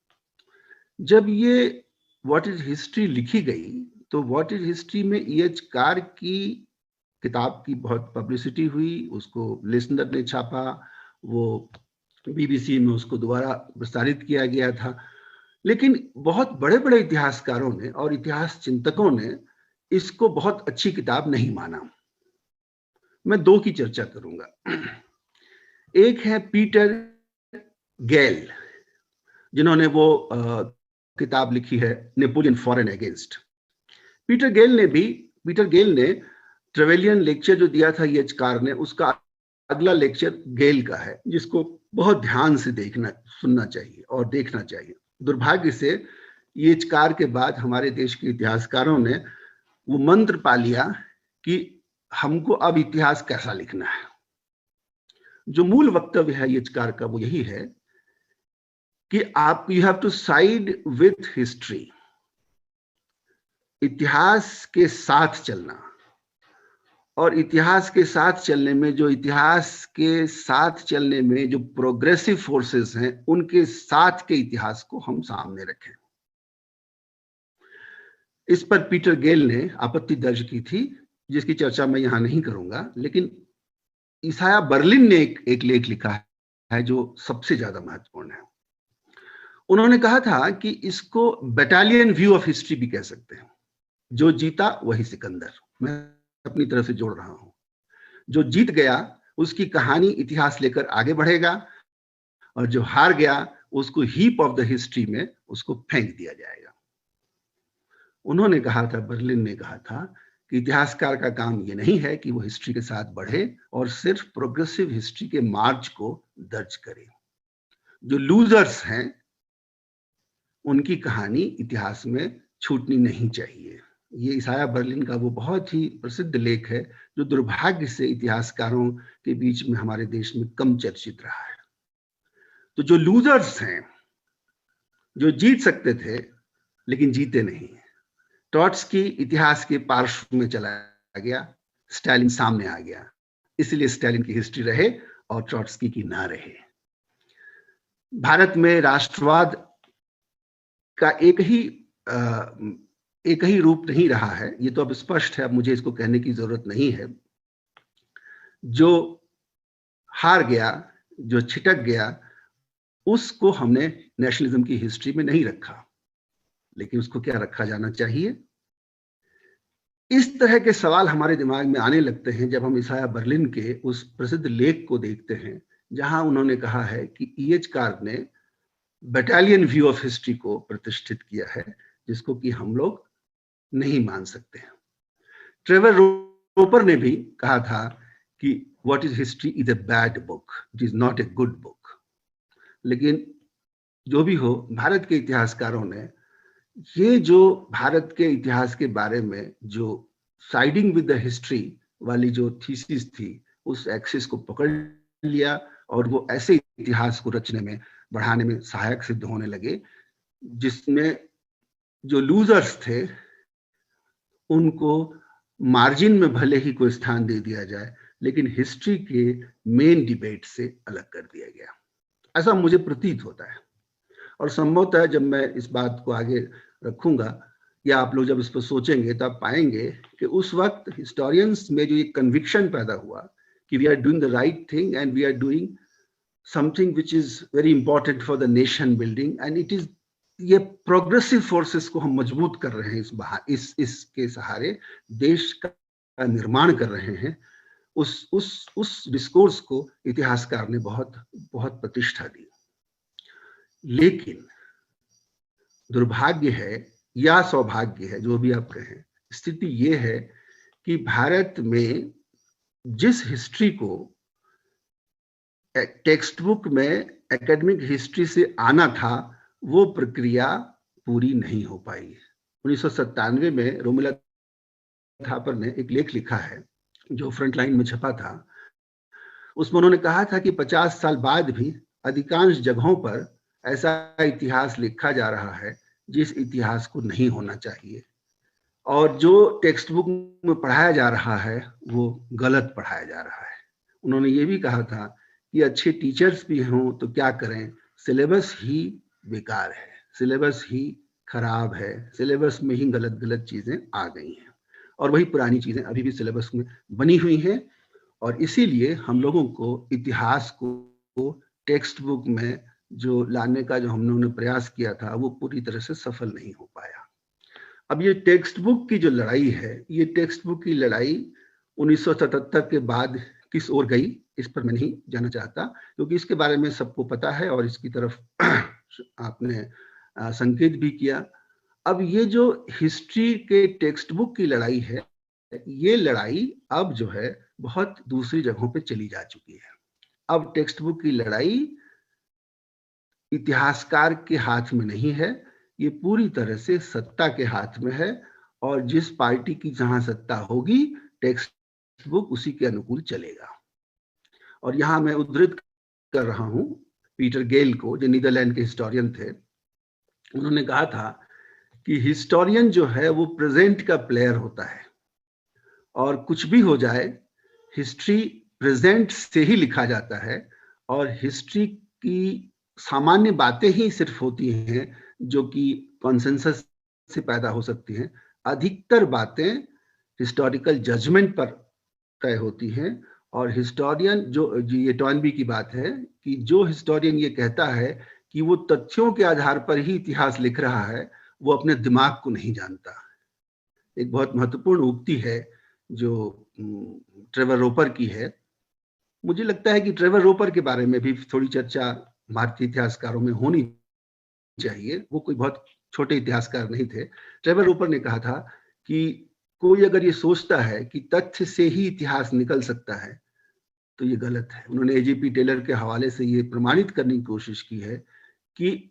B: जब ये व्हाट इज हिस्ट्री लिखी गई तो व्हाट इज हिस्ट्री में E.H. कार की किताब की बहुत पब्लिसिटी हुई, उसको लिसनर ने छापा, वो BBC में उसको दोबारा प्रसारित किया गया था। लेकिन बहुत बड़े बड़े इतिहासकारों ने और इतिहास चिंतकों ने इसको बहुत अच्छी किताब नहीं माना। मैं दो की चर्चा करूंगा। एक है पीटर गेल, जिन्होंने वो किताब लिखी है Napoleon for and against. Peter Geyl ने ट्रेवेलियन लेक्चर जो दिया था E.H. कार ने, उसका अगला लेक्चर गेल का है, जिसको बहुत ध्यान से सुनना चाहिए और देखना चाहिए। दुर्भाग्य से E.H. कार के बाद हमारे देश के इतिहासकारों ने वो मंत्र पा लिया कि हमको अब इतिहास कैसा लिखना है। जो मूल वक्तव्य है E.H. कार का वो यही है कि आप you have to side with history, इतिहास के साथ चलना, और इतिहास के साथ चलने में जो प्रोग्रेसिव फोर्सेस हैं, उनके साथ के इतिहास को हम सामने रखें। इस पर पीटर गेल ने आपत्ति दर्ज की थी, जिसकी चर्चा मैं यहां नहीं करूंगा, लेकिन इसाया बर्लिन ने एक लेख लिखा है जो सबसे ज्यादा महत्वपूर्ण है। उन्होंने कहा था कि इसको बटालियन व्यू ऑफ हिस्ट्री भी कह सकते हैं। जो जीता वही सिकंदर, मैं अपनी तरफ से जोड़ रहा हूं। जो जीत गया उसकी कहानी इतिहास लेकर आगे बढ़ेगा, और जो हार गया उसको हीप ऑफ द हिस्ट्री में उसको फेंक दिया जाएगा। उन्होंने कहा था, बर्लिन ने कहा था कि इतिहासकार का काम ये नहीं है कि वो हिस्ट्री के साथ बढ़े और सिर्फ प्रोग्रेसिव हिस्ट्री के मार्च को दर्ज करे। जो लूजर्स हैं उनकी कहानी इतिहास में छूटनी नहीं चाहिए। ये इसाया बर्लिन का वो बहुत ही प्रसिद्ध लेख है, जो दुर्भाग्य से इतिहासकारों के बीच में हमारे देश में कम चर्चित रहा है। तो जो लूजर्स हैं, जो जीत सकते थे लेकिन जीते नहीं, ट्रॉट्स्की इतिहास के पार्श्व में चला गया, स्टालिन सामने आ गया, इसलिए स्टालिन की हिस्ट्री रहे और ट्रॉट्स्की की ना रहे। भारत में राष्ट्रवाद का एक ही रूप नहीं रहा है, ये तो अब स्पष्ट है, अब मुझे इसको कहने की जरूरत नहीं है। जो हार गया, जो छिटक गया, उसको हमने नेशनलिज्म की हिस्ट्री में नहीं रखा, लेकिन उसको क्या रखा जाना चाहिए? इस तरह के सवाल हमारे दिमाग में आने लगते हैं जब हम इसाया बर्लिन के उस प्रसिद्ध लेख को देखते हैं, जहां उन्होंने कहा है कि E.H. कार ने बटालियन व्यू ऑफ हिस्ट्री को प्रतिष्ठित किया है, जिसको कि हम लोग नहीं मान सकते हैं। ट्रेवर रोपर ने भी कहा था कि what is history is a bad book, it is not a good book. लेकिन जो भी हो, भारत के इतिहासकारों ने ये जो भारत के इतिहास के बारे में जो साइडिंग विद द हिस्ट्री वाली जो थीसिस थी, उस एक्सिस को पकड़ लिया और वो ऐसे इतिहास को रचने में, बढ़ाने में सहायक सिद्ध होने लगे, जिसमें जो लूजर्स थे उनको मार्जिन में भले ही कोई स्थान दे दिया जाए, लेकिन हिस्ट्री के मेन डिबेट से अलग कर दिया गया। ऐसा मुझे प्रतीत होता है। और संभवतः जब मैं इस बात को आगे रखूंगा या आप लोग जब इस पर सोचेंगे तब पाएंगे कि उस वक्त हिस्टोरियंस में जो ये कन्विक्शन पैदा हुआ कि we are doing the right thing and we are doing something which is very important for the nation building, and it is, ये प्रोग्रेसिव फोर्सेस को हम मजबूत कर रहे हैं, इसके सहारे देश का निर्माण कर रहे हैं। उस डिस्कोर्स को इतिहासकार ने बहुत बहुत प्रतिष्ठा दी। लेकिन दुर्भाग्य है या सौभाग्य है, जो भी आप कहें, स्थिति ये है कि भारत में जिस हिस्ट्री को टेक्स्ट बुक में एकेडमिक हिस्ट्री से आना था, वो प्रक्रिया पूरी नहीं हो पाई। 1997 में रोमिला थापर ने एक लेख लिखा है जो फ्रंटलाइन में छपा था। उसमें उन्होंने कहा था कि 50 साल बाद भी अधिकांश जगहों पर ऐसा इतिहास लिखा जा रहा है जिस इतिहास को नहीं होना चाहिए, और जो टेक्स्ट बुक में पढ़ाया जा रहा है वो गलत पढ़ाया जा रहा है। उन्होंने ये भी कहा था कि अच्छे टीचर्स भी हों तो क्या करें, सिलेबस ही बेकार है, सिलेबस ही खराब है, सिलेबस में ही गलत गलत चीजें आ गई हैं और वही पुरानी चीजें अभी भी सिलेबस में बनी हुई हैं। और इसीलिए हम लोगों को इतिहास को टेक्स्ट बुक में जो लाने का जो हमने प्रयास किया था वो पूरी तरह से सफल नहीं हो पाया। अब ये टेक्स्ट बुक की जो लड़ाई है, ये टेक्स्ट बुक की लड़ाई 1977 के बाद किस ओर गई, इस पर मैं नहीं जाना चाहता, क्योंकि इसके बारे में सबको पता है और इसकी तरफ आपने संकेत भी किया। अब ये जो हिस्ट्री के टेक्स्ट बुक की लड़ाई है, ये लड़ाई अब जो है बहुत दूसरी जगहों पे चली जा चुकी है। अब टेक्स्ट बुक की लड़ाई इतिहासकार के हाथ में नहीं है, ये पूरी तरह से सत्ता के हाथ में है, और जिस पार्टी की जहां सत्ता होगी टेक्स्ट बुक उसी के अनुकूल चलेगा। और यहां मैं उद्धृत कर रहा हूं पीटर गेल को, जो नीदरलैंड के हिस्टोरियन थे। उन्होंने कहा था कि हिस्टोरियन जो है वो प्रेजेंट का प्लेयर होता है, और कुछ भी हो जाए हिस्ट्री प्रेजेंट से ही लिखा जाता है, और हिस्ट्री की सामान्य बातें ही सिर्फ होती हैं जो कि कॉन्सेंसस से पैदा हो सकती हैं। अधिकतर बातें हिस्टोरिकल जजमेंट पर तय होती हैं, और हिस्टोरियन जो ये टॉयनबी की बात है कि जो हिस्टोरियन ये कहता है कि वो तथ्यों के आधार पर ही इतिहास लिख रहा है, वो अपने दिमाग को नहीं जानता। एक बहुत महत्वपूर्ण उक्ति है जो ट्रेवर रोपर की है। मुझे लगता है कि ट्रेवर रोपर के बारे में भी थोड़ी चर्चा भारतीय इतिहासकारों में होनी चाहिए। वो कोई बहुत छोटे इतिहासकार नहीं थे। ट्रेवर रोपर ने कहा था कि कोई अगर ये सोचता है कि तथ्य से ही इतिहास निकल सकता है तो ये गलत है। उन्होंने एजीपी टेलर के हवाले से ये प्रमाणित करने की कोशिश की है कि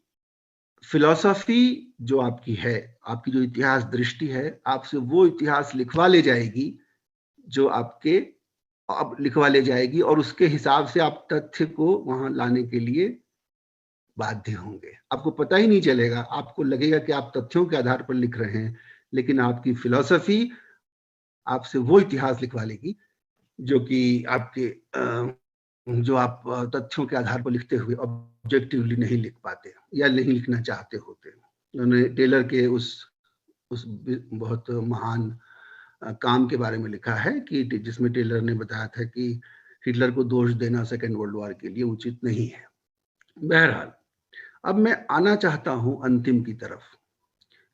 B: फिलॉसफी जो आपकी है, आपकी जो इतिहास दृष्टि है, आपसे वो इतिहास लिखवा ले जाएगी जो आपके अब लिखवा ले जाएगी, और उसके हिसाब से आप तथ्य को वहां लाने के लिए बाध्य होंगे। आपको पता ही नहीं चलेगा, आपको लगेगा कि आप तथ्यों के आधार पर लिख रहे हैं, लेकिन आपकी फिलॉसफी आपसे वो इतिहास लिखवा लेगी जो कि आपके जो आप तथ्यों के आधार पर लिखते हुए ऑब्जेक्टिवली नहीं लिख पाते या नहीं लिखना चाहते होते। उन्होंने टेलर के उस बहुत महान काम के बारे में लिखा है कि जिसमें टेलर ने बताया था कि हिटलर को दोष देना सेकेंड वर्ल्ड वॉर के लिए उचित नहीं है। बहरहाल, अब मैं आना चाहता हूं अंतिम की तरफ,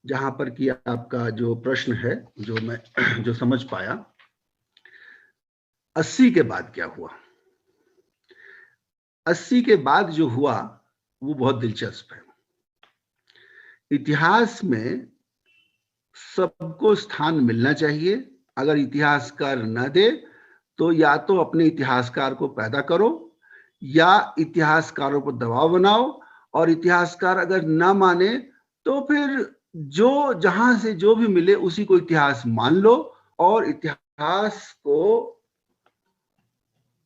B: जहां पर कि आपका जो प्रश्न है जो समझ पाया, 80 के बाद क्या हुआ। 80 के बाद जो हुआ वो बहुत दिलचस्प है। इतिहास में सबको स्थान मिलना चाहिए। अगर इतिहासकार न दे तो या तो अपने इतिहासकार को पैदा करो या इतिहासकारों पर दबाव बनाओ, और इतिहासकार अगर न माने तो फिर जो जहां से जो भी मिले उसी को इतिहास मान लो, और इतिहास को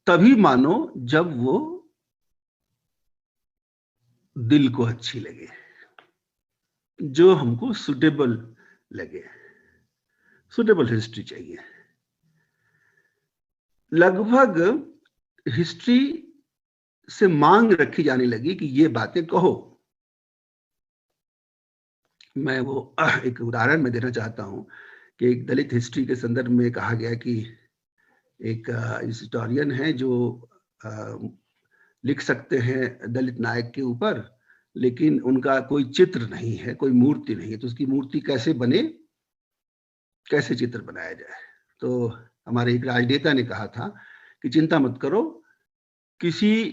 B: तभी मानो जब वो दिल को अच्छी लगे, जो हमको सुटेबल लगे। सुटेबल हिस्ट्री चाहिए। लगभग हिस्ट्री से मांग रखी जाने लगी कि ये बातें कहो। मैं वो एक उदाहरण में देना चाहता हूं कि एक दलित हिस्ट्री के संदर्भ में कहा गया कि एक हिस्टोरियन है जो लिख सकते हैं दलित नायक के ऊपर, लेकिन उनका कोई चित्र नहीं है, कोई मूर्ति नहीं है, तो उसकी मूर्ति कैसे बने, कैसे चित्र बनाया जाए। तो हमारे एक राजनेता ने कहा था कि चिंता मत करो, किसी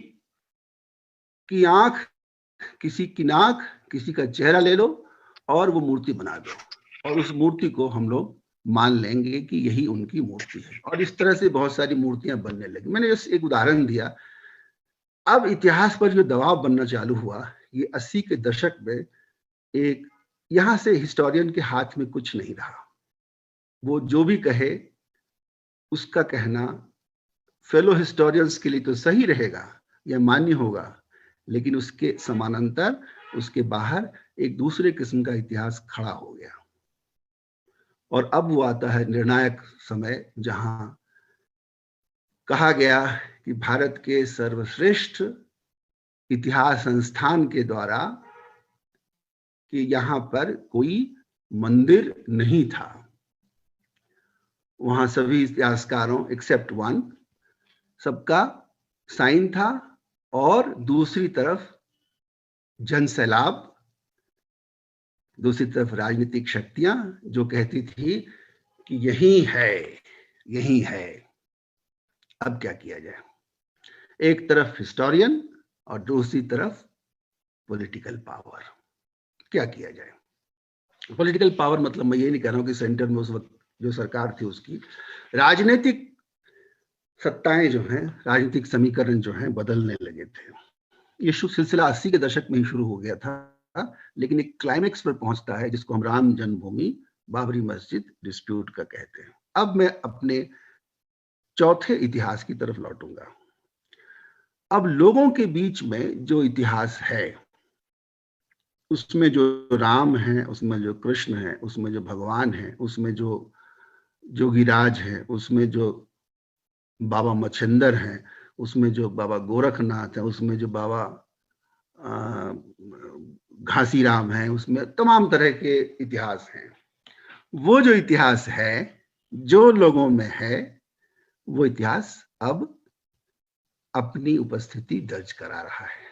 B: की आंख, किसी की नाक, किसी का चेहरा ले लो और वो मूर्ति बना दो, और उस मूर्ति को हम लोग मान लेंगे कि यही उनकी मूर्ति है। और इस तरह से बहुत सारी मूर्तियां बनने लगी। मैंने जस्ट एक उदाहरण दिया। अब इतिहास पर जो दबाव बनना चालू हुआ, ये 80 के दशक में, एक यहां से हिस्टोरियन के हाथ में कुछ नहीं रहा। वो जो भी कहे उसका कहना फेलो हिस्टोरियंस के लिए तो सही रहेगा या मान्य होगा, लेकिन उसके समानांतर, उसके बाहर एक दूसरे किस्म का इतिहास खड़ा हो गया। और अब वो आता है निर्णायक समय, जहां कहा गया कि भारत के सर्वश्रेष्ठ इतिहास संस्थान के द्वारा कि यहां पर कोई मंदिर नहीं था। वहां सभी इतिहासकारों एक्सेप्ट वन, सबका साइन था, और दूसरी तरफ जन सैलाब, दूसरी तरफ राजनीतिक शक्तियां जो कहती थी कि यही है, यही है। अब क्या किया जाए? एक तरफ हिस्टोरियन और दूसरी तरफ पॉलिटिकल पावर। क्या किया जाए? पॉलिटिकल पावर मतलब मैं ये नहीं कह रहा हूं कि सेंटर में उस वक्त जो सरकार थी उसकी राजनीतिक सत्ताएं जो हैं, राजनीतिक समीकरण जो हैं, बदलने लगे थे। ये सिलसिला 80 के दशक में ही शुरू हो गया था, लेकिन एक क्लाइमेक्स पर पहुंचता है जिसको हम राम जन्मभूमि बाबरी मस्जिद डिस्प्यूट का कहते हैं। अब मैं अपने चौथे इतिहास की तरफ लौटूंगा। अब लोगों के बीच में जो इतिहास है, उसमें जो राम है, उसमें जो कृष्ण है, उसमें जो भगवान है, उसमें जो जोगीराज है, उसमें जो बाबा मच्छिंदर हैं, उसमें जो बाबा गोरखनाथ है, उसमें जो बाबा घासीराम है, उसमें तमाम तरह के इतिहास हैं। वो जो इतिहास है, जो लोगों में है, वो इतिहास अब अपनी उपस्थिति दर्ज करा रहा है।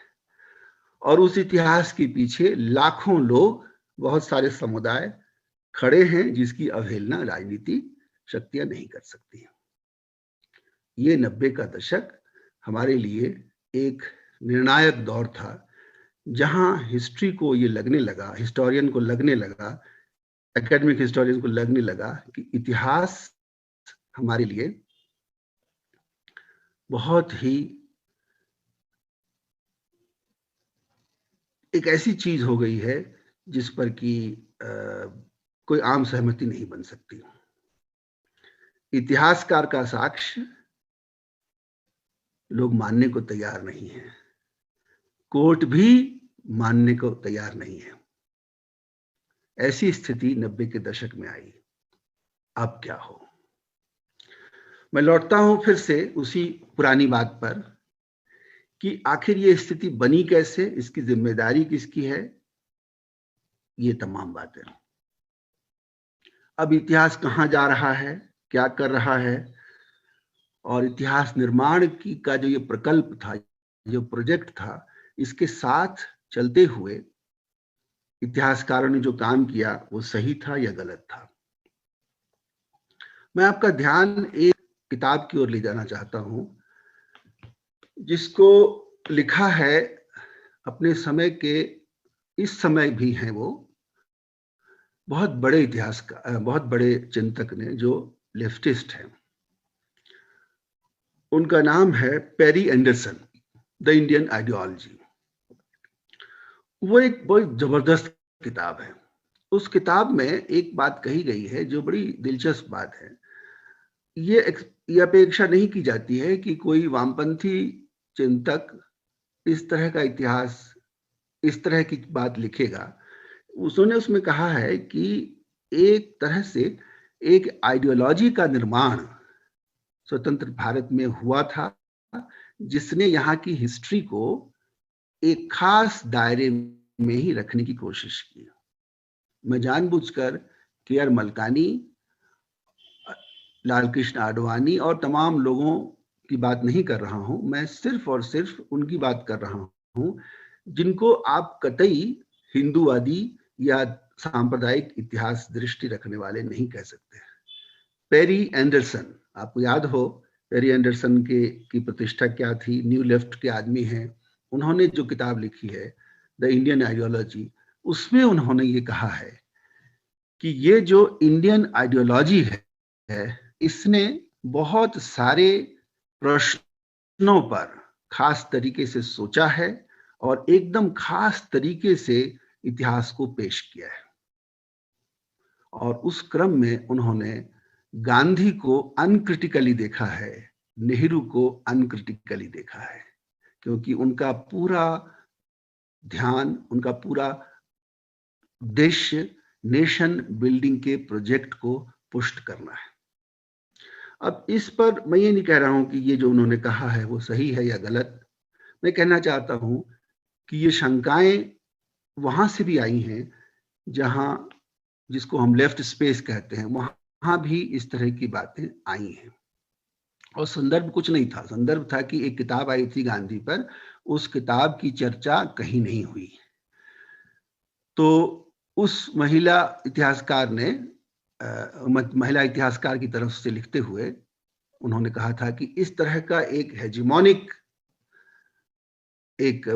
B: और उस इतिहास के पीछे लाखों लोग, बहुत सारे समुदाय खड़े हैं, जिसकी अवहेलना राजनीति शक्तियां नहीं कर सकती। ये 90 का दशक हमारे लिए एक निर्णायक दौर था, जहां हिस्ट्री को ये लगने लगा, हिस्टोरियन को लगने लगा, एकेडमिक हिस्टोरियन को लगने लगा कि इतिहास हमारे लिए बहुत ही एक ऐसी चीज हो गई है जिस पर कि कोई आम सहमति नहीं बन सकती। इतिहासकार का साक्ष्य लोग मानने को तैयार नहीं है, कोर्ट भी मानने को तैयार नहीं है। ऐसी स्थिति 90 के दशक में आई। अब क्या हो? मैं लौटता हूं फिर से उसी पुरानी बात पर कि आखिर ये स्थिति बनी कैसे, इसकी जिम्मेदारी किसकी है, ये तमाम बातें। अब इतिहास कहां जा रहा है, क्या कर रहा है, और इतिहास निर्माण की का जो ये प्रकल्प था, जो प्रोजेक्ट था, इसके साथ चलते हुए इतिहासकारों ने जो काम किया वो सही था या गलत था। मैं आपका ध्यान एक किताब की ओर ले जाना चाहता हूं, जिसको लिखा है अपने समय के, इस समय भी हैं वो बहुत बड़े इतिहासकार, बहुत बड़े चिंतक ने, जो लेफ्टिस्ट हैं। उनका नाम है Perry Anderson, the Indian ideology. वो एक बहुत जबरदस्त किताब है। उस किताब में एक बात कही गई है जो बड़ी दिलचस्प बात है। ये अपेक्षा नहीं की जाती है कि कोई वामपंथी चिंतक इस तरह का इतिहास, इस तरह की बात लिखेगा। उसने उसमें कहा है कि एक तरह से एक आइडियोलॉजी का निर्माण स्वतंत्र भारत में हुआ था, जिसने यहाँ की हिस्ट्री को एक खास दायरे में ही रखने की कोशिश की। मैं जानबूझकर के.आर. मलकानी, लाल कृष्ण आडवाणी और तमाम लोगों की बात नहीं कर रहा हूं। मैं सिर्फ और सिर्फ उनकी बात कर रहा हूं जिनको आप कतई हिंदूवादी या सांप्रदायिक इतिहास दृष्टि रखने वाले नहीं कह सकते। पेरी एंडरसन, आपको याद हो पेरी एंडरसन की प्रतिष्ठा क्या थी, न्यू लेफ्ट के आदमी हैं। उन्होंने जो किताब लिखी है द इंडियन आइडियोलॉजी, उसमें उन्होंने ये कहा है कि ये जो इंडियन आइडियोलॉजी है इसने बहुत सारे प्रश्नों पर खास तरीके से सोचा है और एकदम खास तरीके से इतिहास को पेश किया है। और उस क्रम में उन्होंने गांधी को अनक्रिटिकली देखा है, नेहरू को अनक्रिटिकली देखा है, क्योंकि उनका पूरा ध्यान, उनका पूरा उद्देश्य नेशन बिल्डिंग के प्रोजेक्ट को पुष्ट करना है। अब इस पर मैं ये नहीं कह रहा हूं कि ये जो उन्होंने कहा है वो सही है या गलत। मैं कहना चाहता हूं कि ये शंकाएं वहां से भी आई हैं जहां, जिसको हम लेफ्ट स्पेस कहते हैं, वहां भी इस तरह की बातें आई हैं। और संदर्भ कुछ नहीं था, संदर्भ था कि एक किताब आई थी गांधी पर, उस किताब की चर्चा कहीं नहीं हुई। तो उस महिला इतिहासकार ने महिला इतिहासकार की तरफ से लिखते हुए उन्होंने कहा था कि इस तरह का एक हेजिमोनिक एक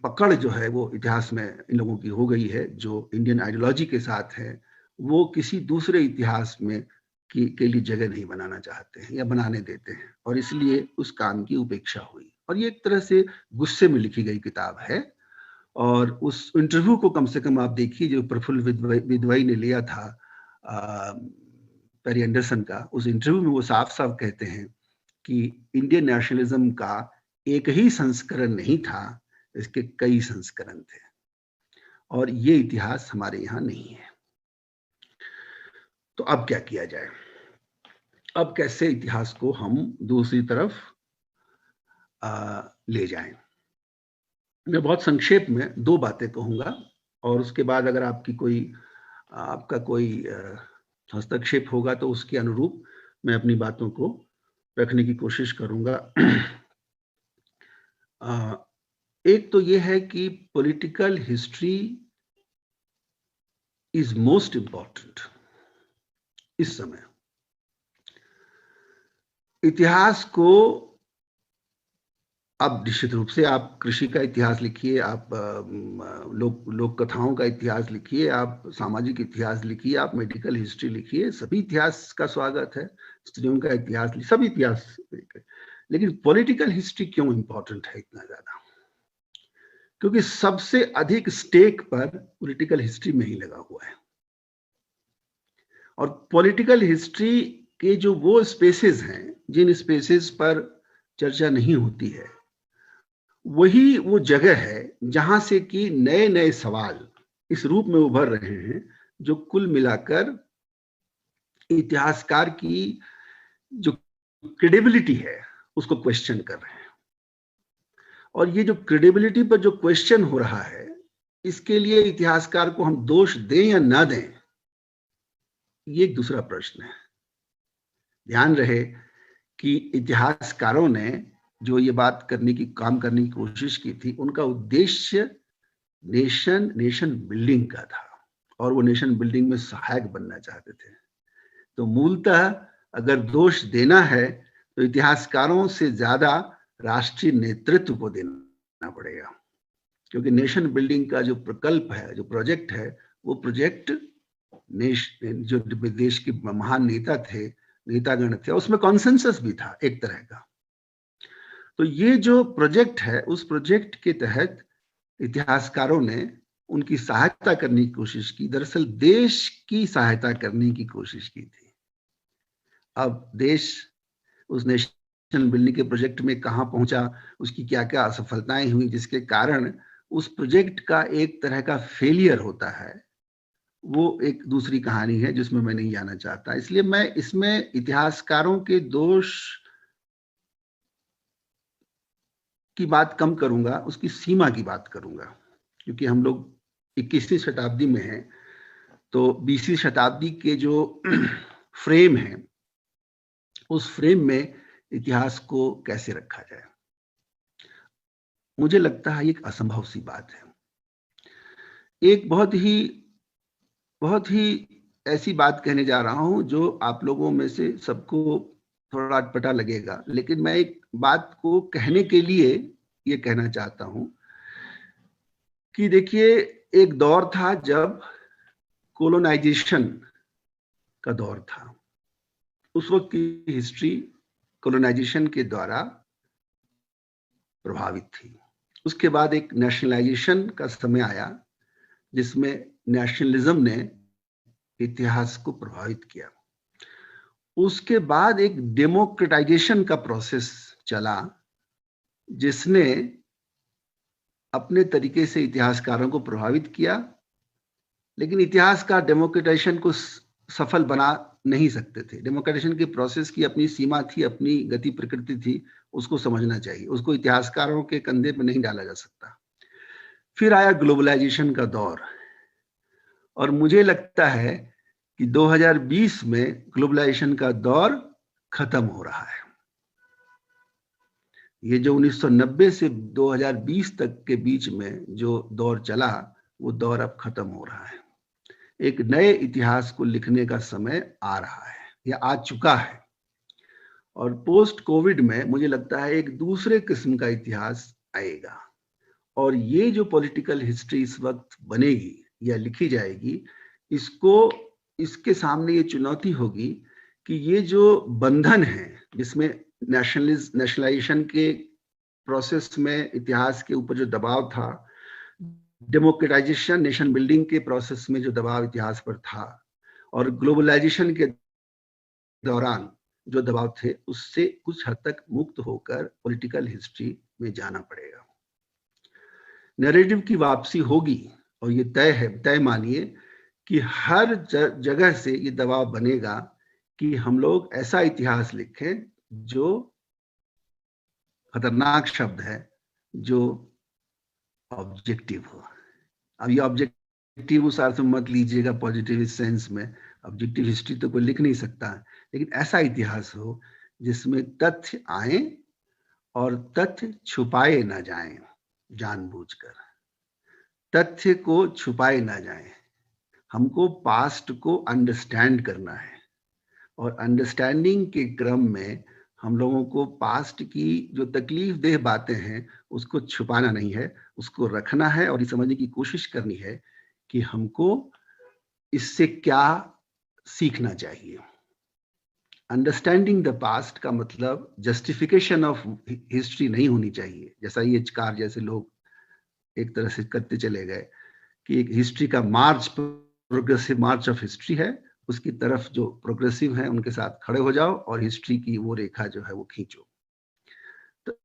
B: पकड़ जो है वो इतिहास में इन लोगों की हो गई है, जो इंडियन आइडियोलॉजी के साथ है, वो किसी दूसरे इतिहास में के लिए जगह नहीं बनाना चाहते हैं या बनाने देते हैं, और इसलिए उस काम की उपेक्षा हुई। और ये एक तरह से गुस्से में लिखी गई किताब है। और उस इंटरव्यू को कम से कम आप देखिए जो प्रफुल्ल विद्वई ने लिया था पेरी एंडरसन का। उस इंटरव्यू में वो साफ साफ कहते हैं कि इंडियन नेशनलिज्म का एक ही संस्करण नहीं था, इसके कई संस्करण थे, और ये इतिहास हमारे यहाँ नहीं है। तो अब क्या किया जाए? अब कैसे इतिहास को हम दूसरी तरफ ले जाएं? मैं बहुत संक्षेप में दो बातें कहूंगा, और उसके बाद अगर आपका कोई हस्तक्षेप होगा तो उसके अनुरूप मैं अपनी बातों को रखने की कोशिश करूंगा। एक तो ये है कि political history is most important इस समय। इतिहास को अब निश्चित रूप से आप कृषि का इतिहास लिखिए, आप लोक कथाओं का इतिहास लिखिए, आप सामाजिक इतिहास लिखिए, आप मेडिकल हिस्ट्री लिखिए, सभी इतिहास का स्वागत है। स्त्रियों का इतिहास, सभी इतिहास। लेकिन पॉलिटिकल हिस्ट्री क्यों इंपॉर्टेंट है इतना ज्यादा? क्योंकि सबसे अधिक स्टेक पर पॉलिटिकल हिस्ट्री में ही लगा हुआ है। और पॉलिटिकल हिस्ट्री के जो वो स्पेसेस हैं जिन स्पेसेस पर चर्चा नहीं होती है, वही वो जगह है जहां से कि नए नए सवाल इस रूप में उभर रहे हैं जो कुल मिलाकर इतिहासकार की जो क्रेडिबिलिटी है उसको क्वेश्चन कर रहे हैं। और ये जो क्रेडिबिलिटी पर जो क्वेश्चन हो रहा है, इसके लिए इतिहासकार को हम दोष दें या ना दें, ये एक दूसरा प्रश्न है। ध्यान रहे कि इतिहासकारों ने जो ये बात करने की कोशिश की थी, उनका उद्देश्य नेशन बिल्डिंग का था, और वो नेशन बिल्डिंग में सहायक बनना चाहते थे। तो मूलतः अगर दोष देना है तो इतिहासकारों से ज्यादा राष्ट्रीय नेतृत्व को देना पड़ेगा, क्योंकि नेशन बिल्डिंग का जो प्रकल्प है, जो प्रोजेक्ट है, वो प्रोजेक्ट जो देश के महान नेतागण थे, उसमें कॉन्सेंसस भी था एक तरह का। तो ये जो प्रोजेक्ट है, उस प्रोजेक्ट के तहत इतिहासकारों ने उनकी सहायता करने की कोशिश की, दरअसल देश की सहायता करने की कोशिश की थी। अब देश उस नेशनल बिल्डिंग के प्रोजेक्ट में कहाँ पहुंचा, उसकी क्या क्या असफलताएं हुई, जिसके कारण उस प्रोजेक्ट का एक तरह का फेलियर होता है, वो एक दूसरी कहानी है जिसमें मैं नहीं जाना चाहता। इसलिए मैं इसमें इतिहासकारों के दोष की बात कम करूंगा, उसकी सीमा की बात करूंगा, क्योंकि हम लोग 21वीं शताब्दी में हैं, तो 20वीं शताब्दी के जो फ्रेम है, उस फ्रेम में इतिहास को कैसे रखा जाए, मुझे लगता है एक असंभव सी बात है। एक बहुत ही ऐसी बात कहने जा रहा हूं जो आप लोगों में से सबको थोड़ा अटपटा लगेगा, लेकिन मैं एक बात को कहने के लिए ये कहना चाहता हूं कि देखिए, एक दौर था जब कोलोनाइजेशन का दौर था। उस वक्त की हिस्ट्री कोलोनाइजेशन के द्वारा प्रभावित थी। उसके बाद एक नेशनलाइजेशन का समय आया जिसमें नेशनलिज्म ने इतिहास को प्रभावित किया। उसके बाद एक डेमोक्रेटाइजेशन का प्रोसेस चला जिसने अपने तरीके से इतिहासकारों को प्रभावित किया, लेकिन इतिहास का डेमोक्रेटाइजेशन को सफल बना नहीं सकते थे। डेमोक्रेटाइजेशन के प्रोसेस की अपनी सीमा थी, अपनी गति प्रकृति थी, उसको समझना चाहिए, उसको इतिहासकारों के कंधे पर नहीं डाला जा सकता। फिर आया ग्लोबलाइजेशन का दौर, और मुझे लगता है कि 2020 में ग्लोबलाइजेशन का दौर खत्म हो रहा है। ये जो 1990 से 2020 तक के बीच में जो दौर चला, वो दौर अब खत्म हो रहा है। एक नए इतिहास को लिखने का समय आ रहा है या आ चुका है, और पोस्ट कोविड में मुझे लगता है एक दूसरे किस्म का इतिहास आएगा। और ये जो पॉलिटिकल हिस्ट्री इस वक्त बनेगी या लिखी जाएगी, इसके सामने ये चुनौती होगी कि ये जो बंधन है जिसमें नेशनलाइजेशन के प्रोसेस में इतिहास के ऊपर जो दबाव था, डेमोक्रेटाइजेशन नेशन बिल्डिंग के प्रोसेस में जो दबाव इतिहास पर था, और ग्लोबलाइजेशन के दौरान जो दबाव थे, उससे कुछ हद तक मुक्त होकर पॉलिटिकल हिस्ट्री में जाना पड़ेगा। नैरेटिव की वापसी होगी, और ये तय मानिए कि हर जगह से ये दबाव बनेगा कि हम लोग ऐसा इतिहास लिखें जो खतरनाक शब्द है, जो ऑब्जेक्टिव हो। अब ये ऑब्जेक्टिव उस अर्थ में मत लीजिएगा पॉजिटिव सेंस में, ऑब्जेक्टिव हिस्ट्री तो कोई लिख नहीं सकता, लेकिन ऐसा इतिहास हो जिसमें तथ्य आए और तथ्य छुपाए ना जाएं जानबूझकर। तथ्य को छुपाए ना जाए। हमको पास्ट को अंडरस्टैंड करना है, और अंडरस्टैंडिंग के क्रम में हम लोगों को पास्ट की जो तकलीफ देह बातें हैं उसको छुपाना नहीं है, उसको रखना है, और ये समझने की कोशिश करनी है कि हमको इससे क्या सीखना चाहिए। अंडरस्टैंडिंग द पास्ट का मतलब जस्टिफिकेशन ऑफ हिस्ट्री नहीं होनी चाहिए, जैसा ये कार जैसे लोग एक तरह से करते चले गए कि एक हिस्ट्री का मार्च, प्रोग्रेसिव मार्च ऑफ हिस्ट्री है, उसकी तरफ जो प्रोग्रेसिव है उनके साथ खड़े हो जाओ और हिस्ट्री की वो रेखा जो है वो खींचो। तो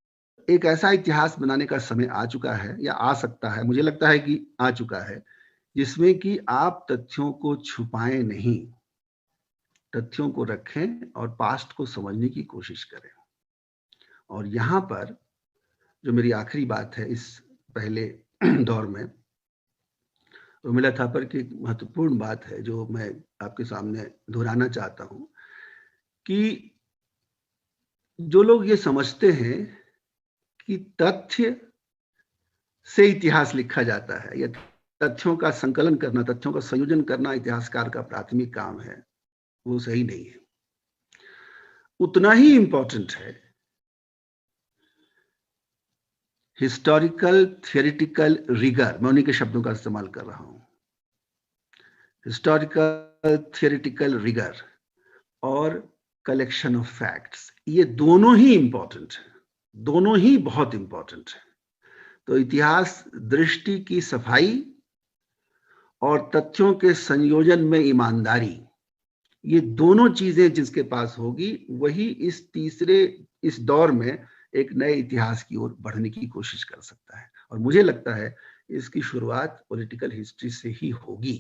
B: एक ऐसा इतिहास बनाने का समय आ चुका है, या आ सकता है, मुझे लगता है कि आ चुका है, जिसमें कि आप तथ्यों को छुपाएं नहीं, तथ्यों को रखें और पास्ट को समझने की कोशिश करें। और यहाँ पर जो मेरी आखिरी बात है इस पहले दौर में, उर्मिला थापर की एक महत्वपूर्ण बात है जो मैं आपके सामने दोहराना चाहता हूं, कि जो लोग ये समझते हैं कि तथ्य से इतिहास लिखा जाता है, या तथ्यों का संकलन करना, तथ्यों का संयोजन करना इतिहासकार का प्राथमिक काम है, वो सही नहीं है। उतना ही इंपॉर्टेंट है हिस्टोरिकल थियोरिटिकल रिगर, मैं उन्हीं के शब्दों का इस्तेमाल कर रहा हूं, हिस्टोरिकल थियोरिटिकल रिगर और कलेक्शन ऑफ फैक्ट्स। ये दोनों ही इंपॉर्टेंट है, दोनों ही बहुत इंपॉर्टेंट है। तो इतिहास दृष्टि की सफाई और तथ्यों के संयोजन में ईमानदारी, ये दोनों चीजें जिसके पास होगी वही इस दौर में एक नए इतिहास की ओर बढ़ने की कोशिश कर सकता है। और मुझे लगता है इसकी शुरुआत पॉलिटिकल हिस्ट्री से ही होगी।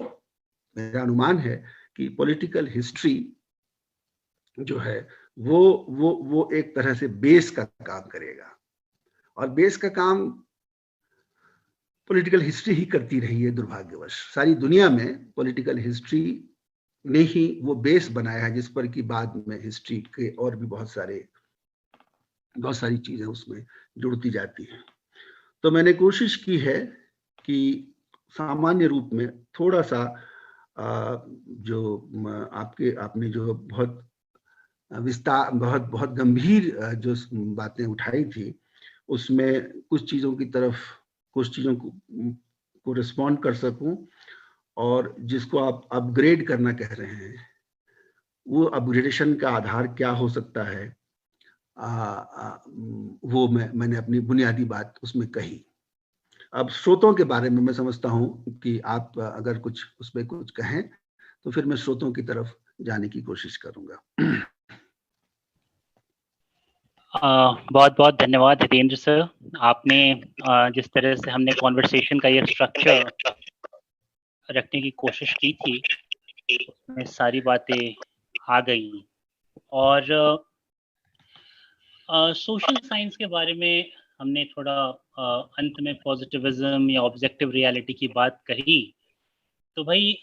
B: मेरा अनुमान है कि पॉलिटिकल हिस्ट्री जो है वो एक तरह से बेस का काम करेगा, और बेस का काम पॉलिटिकल हिस्ट्री ही करती रही है। दुर्भाग्यवश सारी दुनिया में पॉलिटिकल हिस्ट्री ने ही वो बेस बनाया है जिस पर कि बाद में हिस्ट्री के और भी बहुत सारी चीजें उसमें जुड़ती जाती हैं। तो मैंने कोशिश की है कि सामान्य रूप में थोड़ा सा जो आपने जो बहुत विस्तार बहुत गंभीर जो बातें उठाई थी, उसमें कुछ चीजों को रिस्पॉन्ड कर सकूं, और जिसको आप अपग्रेड करना कह रहे हैं, वो अपग्रेडेशन का आधार क्या हो सकता है, वो मैंने अपनी बुनियादी बात उसमें कही। अब स्रोतों के बारे में मैं समझता हूं कि आप अगर कुछ उस पर कुछ कहें तो फिर मैं स्रोतों की तरफ जाने की कोशिश करूंगा।
A: बहुत बहुत धन्यवाद हितेंद्र सर। आपने जिस तरह से हमने कॉन्वर्सेशन का ये स्ट्रक्चर रखने की कोशिश की थी, उसमें सारी बातें आ गई। और सोशल साइंस के बारे में हमने थोड़ा अंत में पॉजिटिविज्म या ऑब्जेक्टिव रियलिटी की बात कही। तो भाई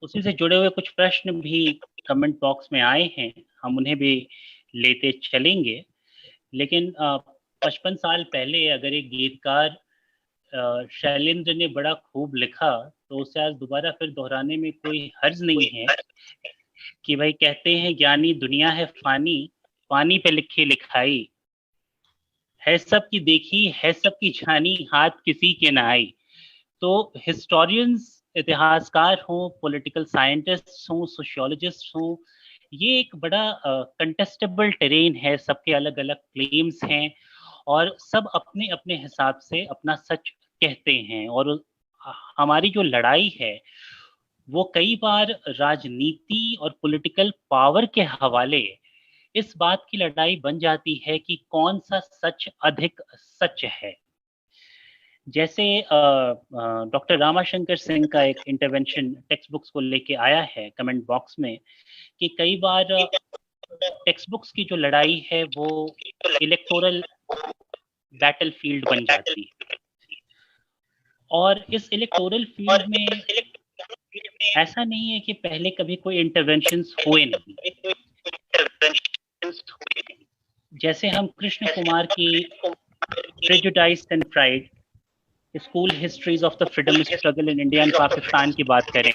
A: उसी से जुड़े हुए कुछ प्रश्न भी कमेंट बॉक्स में आए हैं, हम उन्हें भी लेते चलेंगे। लेकिन 55 साल पहले अगर एक गीतकार शैलेंद्र ने बड़ा खूब लिखा, तो उसे आज दोबारा फिर दोहराने में कोई हर्ज नहीं है कि भाई कहते हैं ज्ञानी दुनिया है फानी, पानी पे लिखी लिखाई है सबकी देखी है सबकी जानी, हाथ किसी के ना आई। तो हिस्टोरियंस, इतिहासकार हों, पॉलिटिकल साइंटिस्ट हों, सोशियोलॉजिस्ट हों, ये एक बड़ा कंटेस्टेबल टेरेन है। सबके अलग अलग क्लेम्स हैं और सब अपने अपने हिसाब से अपना सच कहते हैं। और हमारी जो लड़ाई है वो कई बार राजनीति और पॉलिटिकल पावर के हवाले इस बात की लड़ाई बन जाती है कि कौन सा सच अधिक सच है। जैसे डॉक्टर रामाशंकर सिंह का एक इंटरवेंशन टेक्स्ट बुक्स को लेके आया है कमेंट बॉक्स में, कि कई बार टेक्स्ट बुक्स की जो लड़ाई है वो इलेक्टोरल बैटलफील्ड बन जाती है। और इस इलेक्टोरल फील्ड में ऐसा नहीं है कि पहले कभी कोई इंटरवेंशंस हुए नहीं। जैसे हम कृष्ण कुमार की prejudiced and pride, school histories of the freedom struggle in India and Pakistan की बात करें,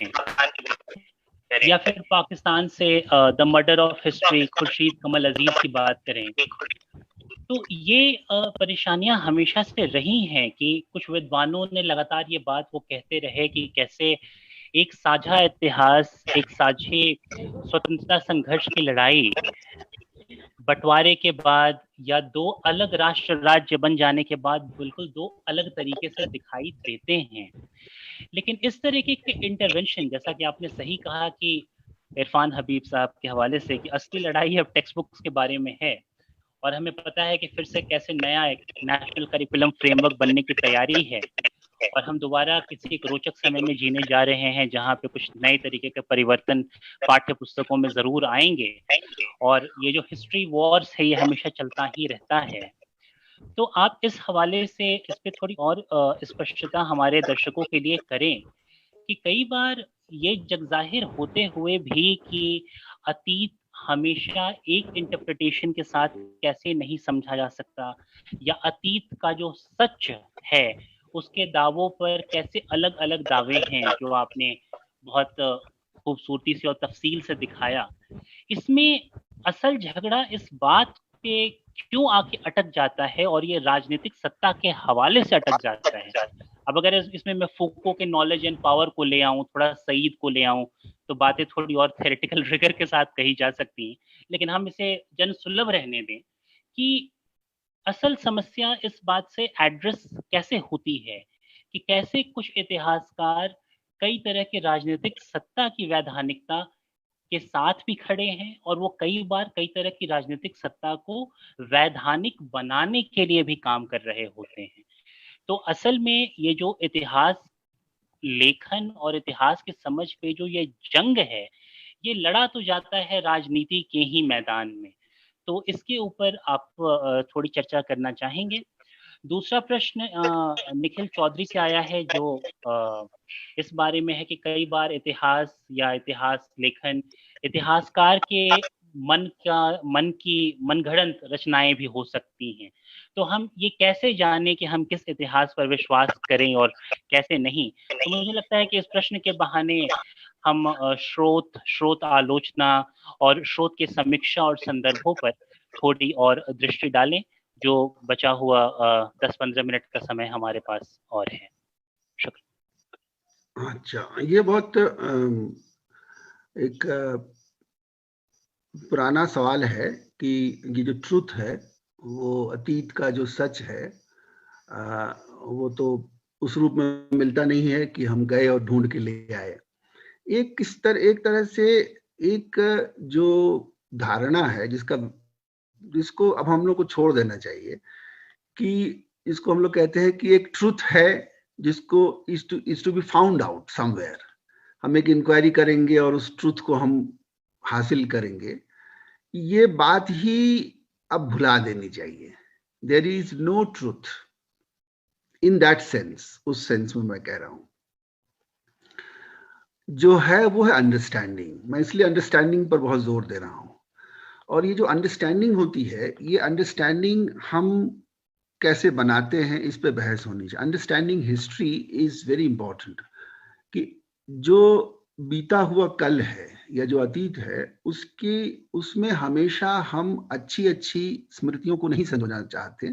A: या फिर पाकिस्तान से the murder of history Khursheed Kamal Aziz की बात करें, तो ये परेशानियां हमेशा से रही हैं कि कुछ विद्वानों ने लगातार ये बात वो कहते रहे कि कैसे एक साझा इतिहास, एक साझे स्वतंत्रता संघर्ष की लड़ाई बंटवारे के बाद या दो अलग राष्ट्र राज्य बन जाने के बाद बिल्कुल दो अलग तरीके से दिखाई देते हैं। लेकिन इस तरीके के इंटरवेंशन, जैसा कि आपने सही कहा कि इरफान हबीब साहब के हवाले से, कि असली लड़ाई अब टेक्स्ट बुक्स के बारे में है और हमें पता है कि फिर से कैसे नया एक नेशनल करिकुलम फ्रेमवर्क बनने की तैयारी है और हम दोबारा किसी एक रोचक समय में जीने जा रहे हैं जहां पे कुछ नए तरीके के परिवर्तन पाठ्य पुस्तकों में जरूर आएंगे। और ये जो हिस्ट्री वॉर्स है ये हमेशा चलता ही रहता है। तो आप इस हवाले से इस पे थोड़ी और स्पष्टता हमारे दर्शकों के लिए करें कि कई बार ये जगजाहिर होते हुए भी कि अतीत हमेशा एक इंटरप्रिटेशन के साथ कैसे नहीं समझा जा सकता, या अतीत का जो सच है उसके दावों पर कैसे अलग अलग दावे हैं, जो आपने बहुत खूबसूरती से और तफसील से दिखाया। इसमें असल झगड़ा इस बात पे क्यों आके अटक जाता है और ये राजनीतिक सत्ता के हवाले से अटक जाता है। अब अगर इसमें मैं फूको के नॉलेज एंड पावर को ले आऊं, थोड़ा सईद को ले आऊं, तो बातें थोड़ी और थेरेटिकल रिगर के साथ कही जा सकती हैं। लेकिन हम इसे जन सुलभ रहने दें कि असल समस्या इस बात से एड्रेस कैसे होती है कि कैसे कुछ इतिहासकार कई तरह के राजनीतिक सत्ता की वैधानिकता के साथ भी खड़े हैं, और वो कई बार कई तरह की राजनीतिक सत्ता को वैधानिक बनाने के लिए भी काम कर रहे होते हैं। तो असल में ये जो इतिहास लेखन और इतिहास के समझ पे जो ये जंग है, ये लड़ा तो जाता है राजनीति के ही मैदान में। तो इसके ऊपर आप थोड़ी चर्चा करना चाहेंगे? दूसरा प्रश्न निखिल चौधरी से आया है, जो इस बारे में है कि कई बार इतिहास या इतिहास लेखन इतिहासकार के मनगढ़ंत रचनाएं भी हो सकती हैं। तो हम ये कैसे जाने कि हम किस इतिहास पर विश्वास करें और कैसे नहीं? तो मुझे लगता है कि इस प्रश्न के बहाने हम स्रोत आलोचना और स्रोत के समीक्षा और संदर्भों पर थोड़ी और दृष्टि डालें। जो बचा हुआ 10-15 मिनट का समय हमारे पास और है। शुक्रिया।
B: अच्छा, ये बहुत एक पुराना सवाल है कि ये जो ट्रुथ है, वो अतीत का जो सच है, वो तो उस रूप में मिलता नहीं है कि हम गए और ढूंढ के ले आए। एक तरह से एक जो धारणा है जिसको अब हम लोग को छोड़ देना चाहिए, कि इसको हम लोग कहते हैं कि एक ट्रुथ है जिसको is to be found out somewhere. हम एक इंक्वायरी करेंगे और उस ट्रुथ को हम हासिल करेंगे। ये बात ही अब भुला देनी चाहिए। There is no truth in that sense, उस सेंस में मैं कह रहा हूं। जो है वो है अंडरस्टैंडिंग। मैं इसलिए अंडरस्टैंडिंग पर बहुत जोर दे रहा हूं। और ये जो अंडरस्टैंडिंग होती है, ये अंडरस्टैंडिंग हम कैसे बनाते हैं, इस पे बहस होनी चाहिए। Understanding history is very important, कि जो बीता हुआ कल है या जो अतीत है, उसमें हमेशा हम अच्छी स्मृतियों को नहीं संजोना चाहते।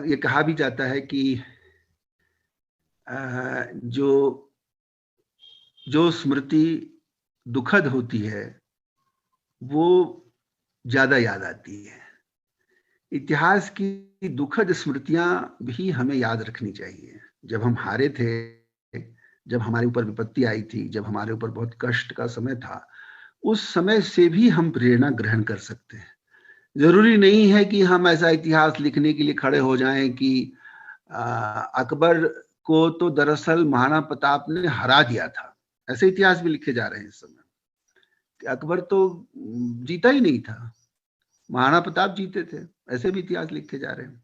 B: ये कहा भी जाता है कि जो स्मृति दुखद होती है वो ज्यादा याद आती है। इतिहास की दुखद स्मृतियां भी हमें याद रखनी चाहिए। जब हम हारे थे, जब हमारे ऊपर विपत्ति आई थी, जब हमारे ऊपर बहुत कष्ट का समय था, उस समय से भी हम प्रेरणा ग्रहण कर सकते हैं। जरूरी नहीं है कि हम ऐसा इतिहास लिखने के लिए खड़े हो जाएं कि अकबर को तो दरअसल महाराणा प्रताप ने हरा दिया था। ऐसे इतिहास भी लिखे जा रहे हैं इस समय। अकबर तो जीता ही नहीं था, महाराणा प्रताप जीते थे। ऐसे भी इतिहास लिखे जा रहे हैं।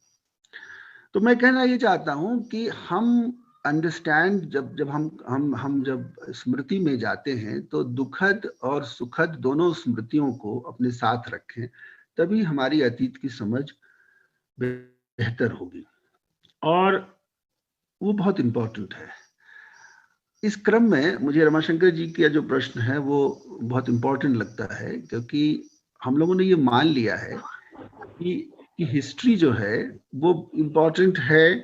B: तो मैं कहना ये चाहता हूं कि हम अंडरस्टैंड, जब हम जब स्मृति में जाते हैं तो दुखद और सुखद दोनों स्मृतियों को अपने साथ रखें, तभी हमारी अतीत की समझ बेहतर होगी। और वो बहुत इंपॉर्टेंट है। इस क्रम में मुझे रमाशंकर जी का जो प्रश्न है वो बहुत इंपॉर्टेंट लगता है, क्योंकि हम लोगों ने ये मान लिया है कि हिस्ट्री जो है वो इम्पोर्टेंट है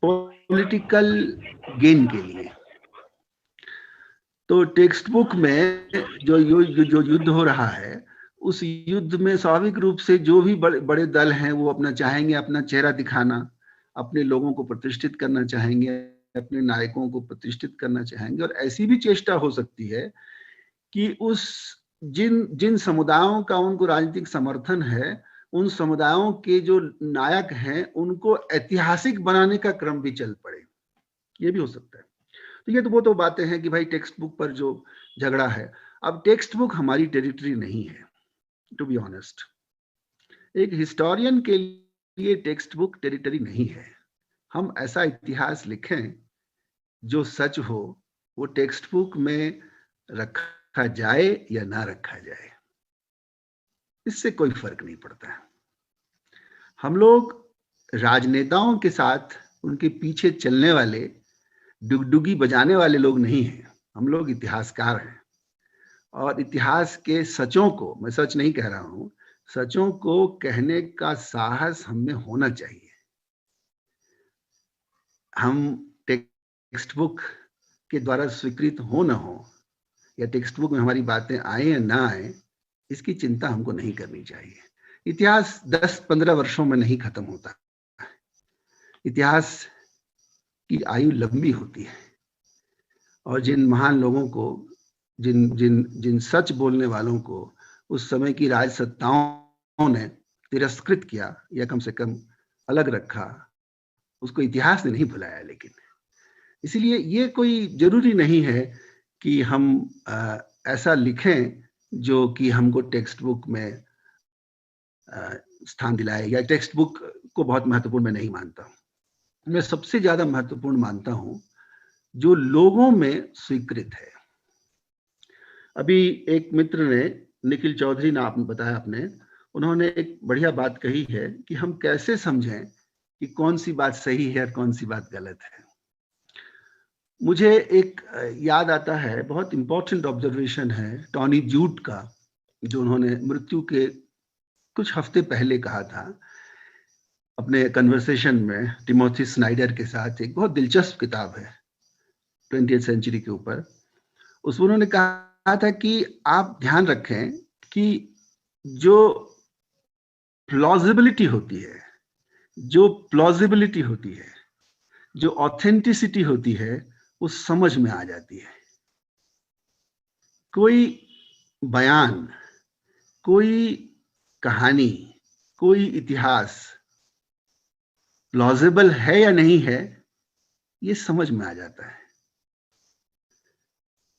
B: पॉलिटिकल गेन के लिए। तो टेक्स्ट बुक में जो युद्ध हो रहा है, उस युद्ध में स्वाभाविक रूप से जो भी बड़े दल हैं वो अपना चाहेंगे अपना चेहरा दिखाना, अपने लोगों को प्रतिष्ठित करना चाहेंगे, अपने नायकों को प्रतिष्ठित करना चाहेंगे। और ऐसी भी चेष्टा हो सकती है कि उस जिन समुदायों का उनको राजनीतिक समर्थन है, उन समुदायों के जो नायक हैं उनको ऐतिहासिक बनाने का क्रम भी चल पड़े। ये भी हो सकता है। तो ये तो वो तो बातें हैं कि भाई टेक्स्ट बुक पर जो झगड़ा है। अब टेक्स्ट बुक हमारी टेरिटरी नहीं है, टू बी ऑनेस्ट। एक हिस्टोरियन के लिए टेक्स्ट बुक टेरिटरी नहीं है। हम ऐसा इतिहास लिखें जो सच हो, वो टेक्स्ट बुक में रखा जाए या ना रखा जाए, इससे कोई फर्क नहीं पड़ता है। हम लोग राजनेताओं के साथ उनके पीछे चलने वाले, डुगडुगी बजाने वाले लोग नहीं हैं। हम लोग इतिहासकार हैं। और इतिहास के सचों को, मैं सच नहीं कह रहा हूं, सचों को कहने का साहस हमें होना चाहिए। हम टेक्स्ट बुक के द्वारा स्वीकृत हो ना हो, या टेक्स्ट बुक में हमारी बातें आए या ना आए, इसकी चिंता हमको नहीं करनी चाहिए। इतिहास 10-15 वर्षों में नहीं खत्म होता। इतिहास की आयु लंबी होती है, और जिन महान लोगों को, जिन जिन जिन सच बोलने वालों को उस समय की राजसत्ताओं ने तिरस्कृत किया या कम से कम अलग रखा, उसको इतिहास ने नहीं भुलाया। लेकिन इसलिए ये कोई जरूरी नहीं है कि हम ऐसा लिखें जो कि हमको टेक्स्ट बुक में स्थान दिलाए, या टेक्स्ट बुक को बहुत महत्वपूर्ण मैं नहीं मानता। मैं सबसे ज्यादा महत्वपूर्ण मानता हूं जो लोगों में स्वीकृत है। अभी एक मित्र ने, निखिल चौधरी नाम बताया आपने, उन्होंने एक बढ़िया बात कही है कि हम कैसे समझें कि कौन सी बात सही है और कौन सी बात गलत है। मुझे एक याद आता है, बहुत इंपॉर्टेंट ऑब्जर्वेशन है टॉनी जूट का, जो उन्होंने मृत्यु के कुछ हफ्ते पहले कहा था अपने कन्वर्सेशन में टिमोथी स्नाइडर के साथ। एक बहुत दिलचस्प किताब है 20th सेंचुरी के ऊपर। उसमें उन्होंने कहा था कि आप ध्यान रखें कि जो प्लॉजिबिलिटी होती है, जो ऑथेंटिसिटी होती है, वो समझ में आ जाती है। कोई बयान, कोई कहानी, कोई इतिहास प्लॉजिबल है या नहीं है, ये समझ में आ जाता है।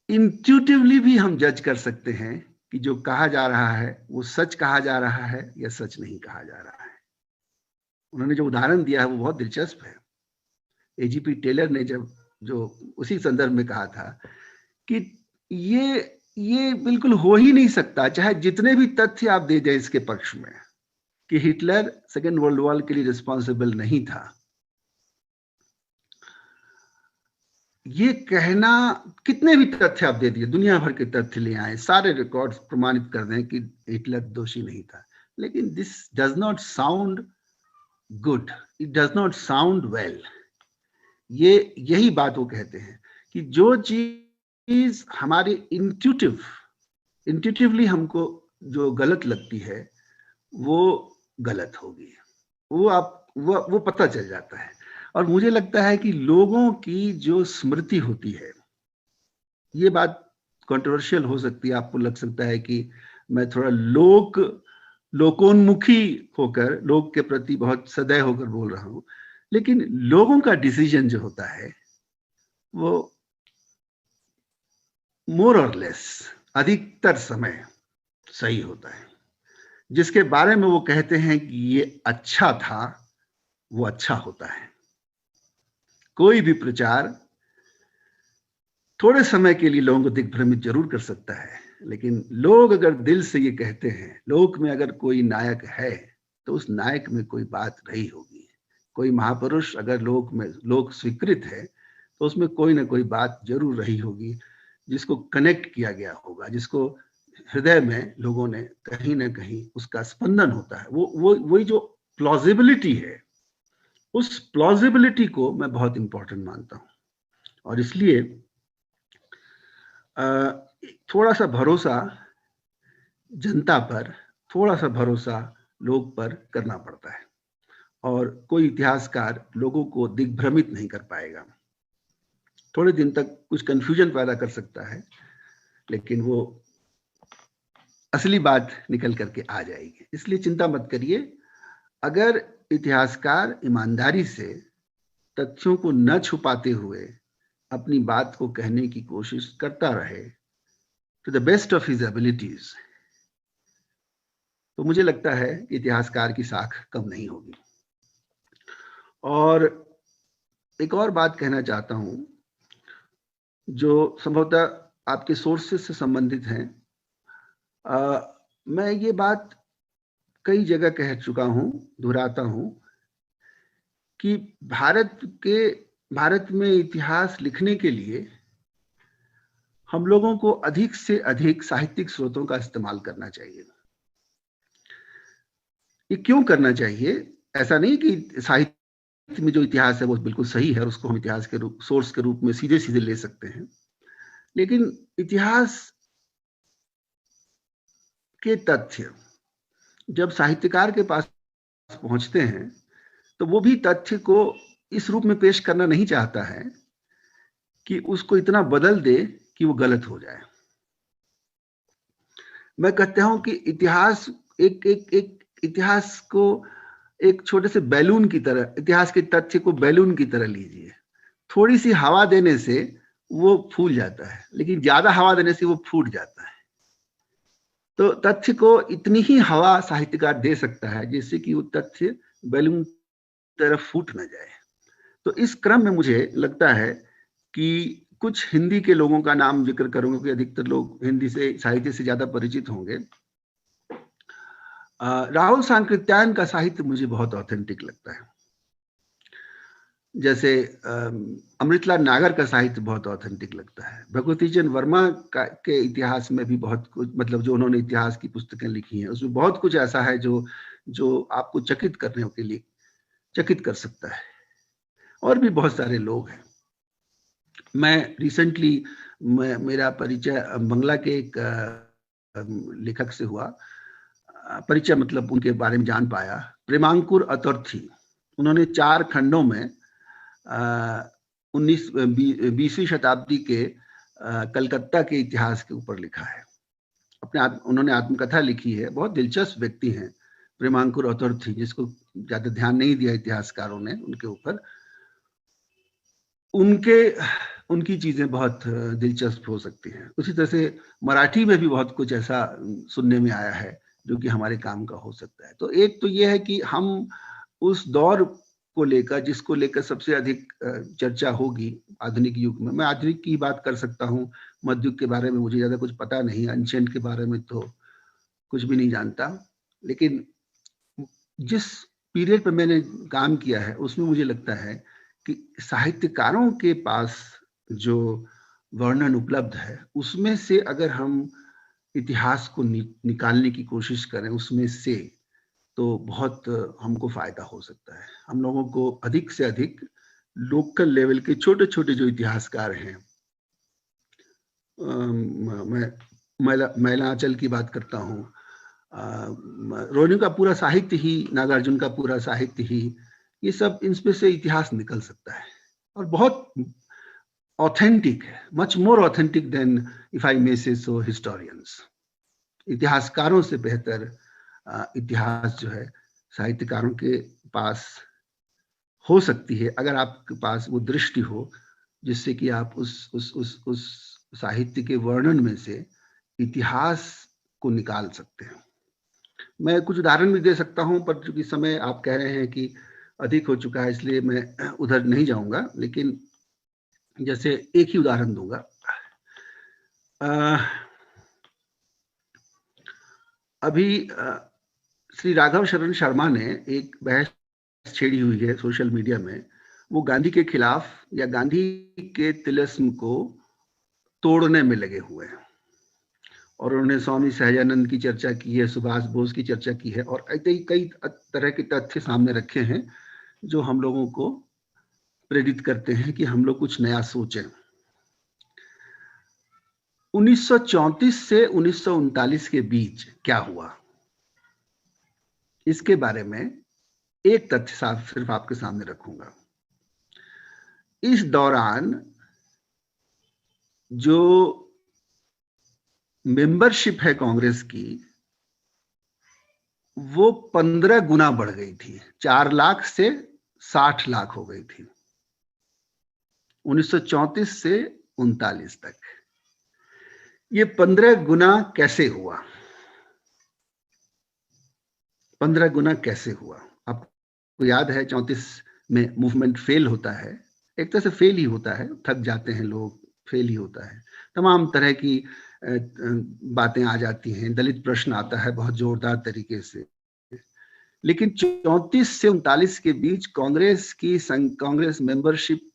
B: इंट्यूटिवली भी हम जज कर सकते हैं कि जो कहा जा रहा है वो सच कहा जा रहा है या सच नहीं कहा जा रहा है। उन्होंने जो उदाहरण दिया है वो बहुत दिलचस्प है। एजीपी टेलर ने जो उसी संदर्भ में कहा था कि ये बिल्कुल हो ही नहीं सकता, चाहे जितने भी तथ्य आप दे दें इसके पक्ष में, कि हिटलर सेकेंड वर्ल्ड वॉर के लिए रिस्पॉन्सिबल नहीं था। ये कहना, कितने भी तथ्य आप दे दिए, दुनिया भर के तथ्य ले आए, सारे रिकॉर्ड्स प्रमाणित कर दें कि हिटलर दोषी नहीं था, लेकिन this does not sound good, it does not sound well. यही बात वो कहते हैं कि जो चीज हमारे इंट्यूटिवली हमको जो गलत लगती है वो गलत होगी, वो पता चल जाता है। और मुझे लगता है कि लोगों की जो स्मृति होती है, ये बात कंट्रोवर्शियल हो सकती है, आपको लग सकता है कि मैं थोड़ा लोकोन्मुखी होकर, लोग के प्रति बहुत सदैव होकर बोल रहा हूं, लेकिन लोगों का डिसीजन जो होता है वो मोर और लेस अधिकतर समय सही होता है। जिसके बारे में वो कहते हैं कि ये अच्छा था, वो अच्छा होता है। कोई भी प्रचार थोड़े समय के लिए लोगों को दिग्भ्रमित जरूर कर सकता है, लेकिन लोग अगर दिल से ये कहते हैं, लोक में अगर कोई नायक है तो उस नायक में कोई बात रही होगी। कोई महापुरुष अगर लोक स्वीकृत है तो उसमें कोई ना कोई बात जरूर रही होगी, जिसको कनेक्ट किया गया होगा, जिसको हृदय में लोगों ने कहीं ना कहीं उसका स्पंदन होता है। वही जो प्लॉजिबिलिटी है, उस प्लॉजिबिलिटी को मैं बहुत इंपॉर्टेंट मानता हूं। और इसलिए थोड़ा सा भरोसा जनता पर, थोड़ा सा भरोसा लोग पर करना पड़ता है, और कोई इतिहासकार लोगों को दिग्भ्रमित नहीं कर पाएगा। थोड़े दिन तक कुछ कंफ्यूजन पैदा कर सकता है, लेकिन वो असली बात निकल करके आ जाएगी। इसलिए चिंता मत करिए। अगर इतिहासकार ईमानदारी से तथ्यों को न छुपाते हुए अपनी बात को कहने की कोशिश करता रहे to the best of his abilities, तो मुझे लगता है कि इतिहासकार की साख कम नहीं होगी। और एक और बात कहना चाहता हूं जो संभवतः आपके सोर्सेस से संबंधित हैं। मैं ये बात कई जगह कह चुका हूं, दोहराता हूं कि भारत में इतिहास लिखने के लिए हम लोगों को अधिक से अधिक साहित्यिक स्रोतों का इस्तेमाल करना चाहिए। ये क्यों करना चाहिए? ऐसा नहीं कि साहित्य में जो इतिहास है वो बिल्कुल सही है और उसको हम इतिहास के सोर्स के रूप में सीधे सीधे ले सकते हैं, लेकिन इतिहास के तथ्य जब साहित्यकार के पास पहुंचते हैं तो वो भी तथ्य को इस रूप में पेश करना नहीं चाहता है कि उसको इतना बदल दे कि वो गलत हो जाए। मैं कहता हूं कि इतिहास एक इतिहास को एक छोटे से बैलून की तरह, इतिहास के तथ्य को बैलून की तरह लीजिए। थोड़ी सी हवा देने से वो फूल जाता है, लेकिन ज्यादा हवा देने से वो फूट जाता है। तो तथ्य को इतनी ही हवा साहित्यकार दे सकता है जिससे कि वो तथ्य बैलून तरफ फूट न जाए। तो इस क्रम में मुझे लगता है कि कुछ हिंदी के लोगों का नाम जिक्र करूंगा कि अधिकतर लोग हिंदी से साहित्य से ज्यादा परिचित होंगे। राहुल सांकृत्यायन का साहित्य मुझे बहुत ऑथेंटिक लगता है। जैसे अमृतलाल नागर का साहित्य बहुत ऑथेंटिक लगता है। भगवती चंद्र वर्मा के इतिहास में भी बहुत कुछ, मतलब जो उन्होंने इतिहास की पुस्तकें लिखी हैं उसमें बहुत कुछ ऐसा है जो आपको चकित करने के लिए चकित कर सकता है। और भी बहुत सारे लोग हैं। मैं रिसेंटली मेरा परिचय बंगला के एक लेखक से हुआ, परिचय मतलब उनके बारे में जान पाया, प्रेमांकुर अतर्थी। उन्होंने 4 खंडों में 20वीं शताब्दी के कलकत्ता के इतिहास के ऊपर लिखा है। उन्होंने आत्मकथा लिखी है। बहुत दिलचस्प व्यक्ति हैं प्रेमांकुर अतर्थी, जिसको ज्यादा ध्यान नहीं दिया इतिहासकारों ने उनके ऊपर। उनकी चीजें बहुत दिलचस्प हो सकती हैं। उसी तरह से मराठी में भी बहुत कुछ ऐसा सुनने में आया है जो कि हमारे काम का हो सकता है। तो एक तो ये है कि हम उस दौर को लेकर, जिसको लेकर सबसे अधिक चर्चा होगी आधुनिक युग में, मैं आधुनिक की बात कर सकता हूँ, मध्य युग के बारे में मुझे ज्यादा कुछ पता नहीं, एंशिएंट के बारे में तो कुछ भी नहीं जानता, लेकिन जिस पीरियड पर मैंने काम किया है उसमें मुझे लगता है कि साहित्यकारों के पास जो वर्णन उपलब्ध है उसमें से अगर हम इतिहास को निकालने की कोशिश करें उसमें से, तो बहुत हमको फायदा हो सकता है। हम लोगों को अधिक से अधिक लोकल लेवल के छोटे छोटे जो इतिहासकार हैं, मैं मैलांचल की बात करता हूँ, रोनी का पूरा साहित्य ही, नागार्जुन का पूरा साहित्य ही, ये सब इनमें से इतिहास निकल सकता है और बहुत ऑथेंटिक है, much more authentic than, if I may say so, historians. इतिहासकारों से बेहतर इतिहास जो है साहित्यकारों के पास हो सकती है, अगर आपके पास वो दृष्टि हो जिससे कि आप उस साहित्य के वर्णन में से इतिहास को निकाल सकते हैं। मैं कुछ उदाहरण भी दे सकता हूं, पर चूंकि समय आप कह रहे हैं कि अधिक हो चुका है इसलिए मैं उधर नहीं जाऊंगा, लेकिन जैसे एक ही उदाहरण दूंगा। अभी श्री राघव शरण शर्मा ने एक बहस छेड़ी हुई है सोशल मीडिया में, वो गांधी के खिलाफ या गांधी के तिलिस्म को तोड़ने में लगे हुए हैं, और उन्होंने स्वामी सहजानंद की चर्चा की है, सुभाष बोस की चर्चा की है, और कई तरह के तथ्य सामने रखे हैं जो हम लोगों को प्रेरित करते हैं कि हम लोग कुछ नया सोचें। 1934 से 1939 के बीच क्या हुआ, इसके बारे में एक तथ्य सिर्फ आपके सामने रखूंगा। इस दौरान जो मेंबरशिप है कांग्रेस की, वो 15 गुना बढ़ गई थी, 4 लाख से 60 लाख हो गई थी 1934 से 39 तक। ये 15 गुना कैसे हुआ? 15 गुना कैसे हुआ? आपको याद है 34 में मूवमेंट फेल होता है, एक तरह से फेल ही होता है, थक जाते हैं लोग, फेल ही होता है, तमाम तरह की बातें आ जाती हैं, दलित प्रश्न आता है बहुत जोरदार तरीके से। लेकिन 34 से 39 के बीच कांग्रेस मेंबरशिप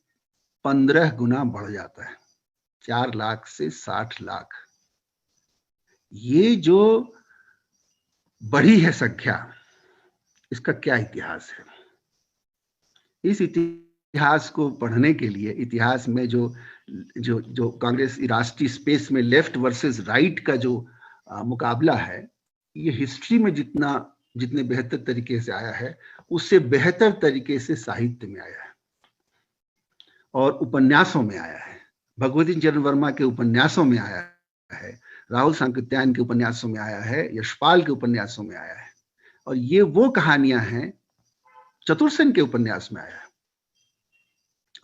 B: 15 गुना बढ़ जाता है, 4 लाख से 60 लाख। ये जो बढ़ी है संख्या, इसका क्या इतिहास है? इस इतिहास को पढ़ने के लिए, इतिहास में जो कांग्रेस राष्ट्रीय स्पेस में लेफ्ट वर्सेस राइट का जो मुकाबला है, ये हिस्ट्री में जितने बेहतर तरीके से आया है, उससे बेहतर तरीके से साहित्य में आया है। और उपन्यासों में आया है, भगवती चरण वर्मा के उपन्यासों में आया है, राहुल सांकृत्यायन के उपन्यासों में आया है, यशपाल के उपन्यासों में आया है। और ये वो कहानियां हैं, चतुर्सेन के उपन्यास में आया है,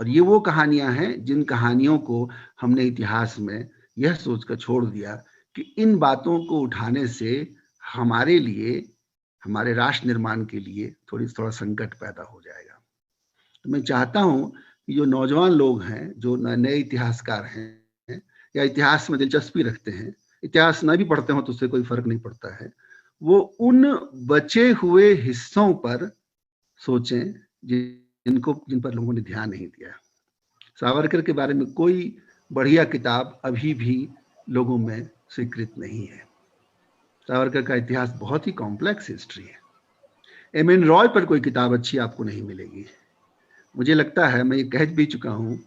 B: और ये वो कहानियां हैं जिन कहानियों को हमने इतिहास में यह सोचकर छोड़ दिया कि इन बातों को उठाने से हमारे लिए, हमारे राष्ट्र निर्माण के लिए थोड़ा संकट पैदा हो जाएगा। तो मैं चाहता हूं कि जो नौजवान लोग हैं, जो नए इतिहासकार हैं या इतिहास में दिलचस्पी रखते हैं, इतिहास न भी पढ़ते हो तो उससे कोई फर्क नहीं पड़ता है, वो उन बचे हुए हिस्सों पर सोचें जिन पर लोगों ने ध्यान नहीं दिया। सावरकर के बारे में कोई बढ़िया किताब अभी भी लोगों में स्वीकृत नहीं है। सावरकर का इतिहास बहुत ही कॉम्प्लेक्स हिस्ट्री है। एम.एन. रॉय पर कोई किताब अच्छी आपको नहीं मिलेगी। मुझे लगता है, मैं ये कह भी चुका हूँ,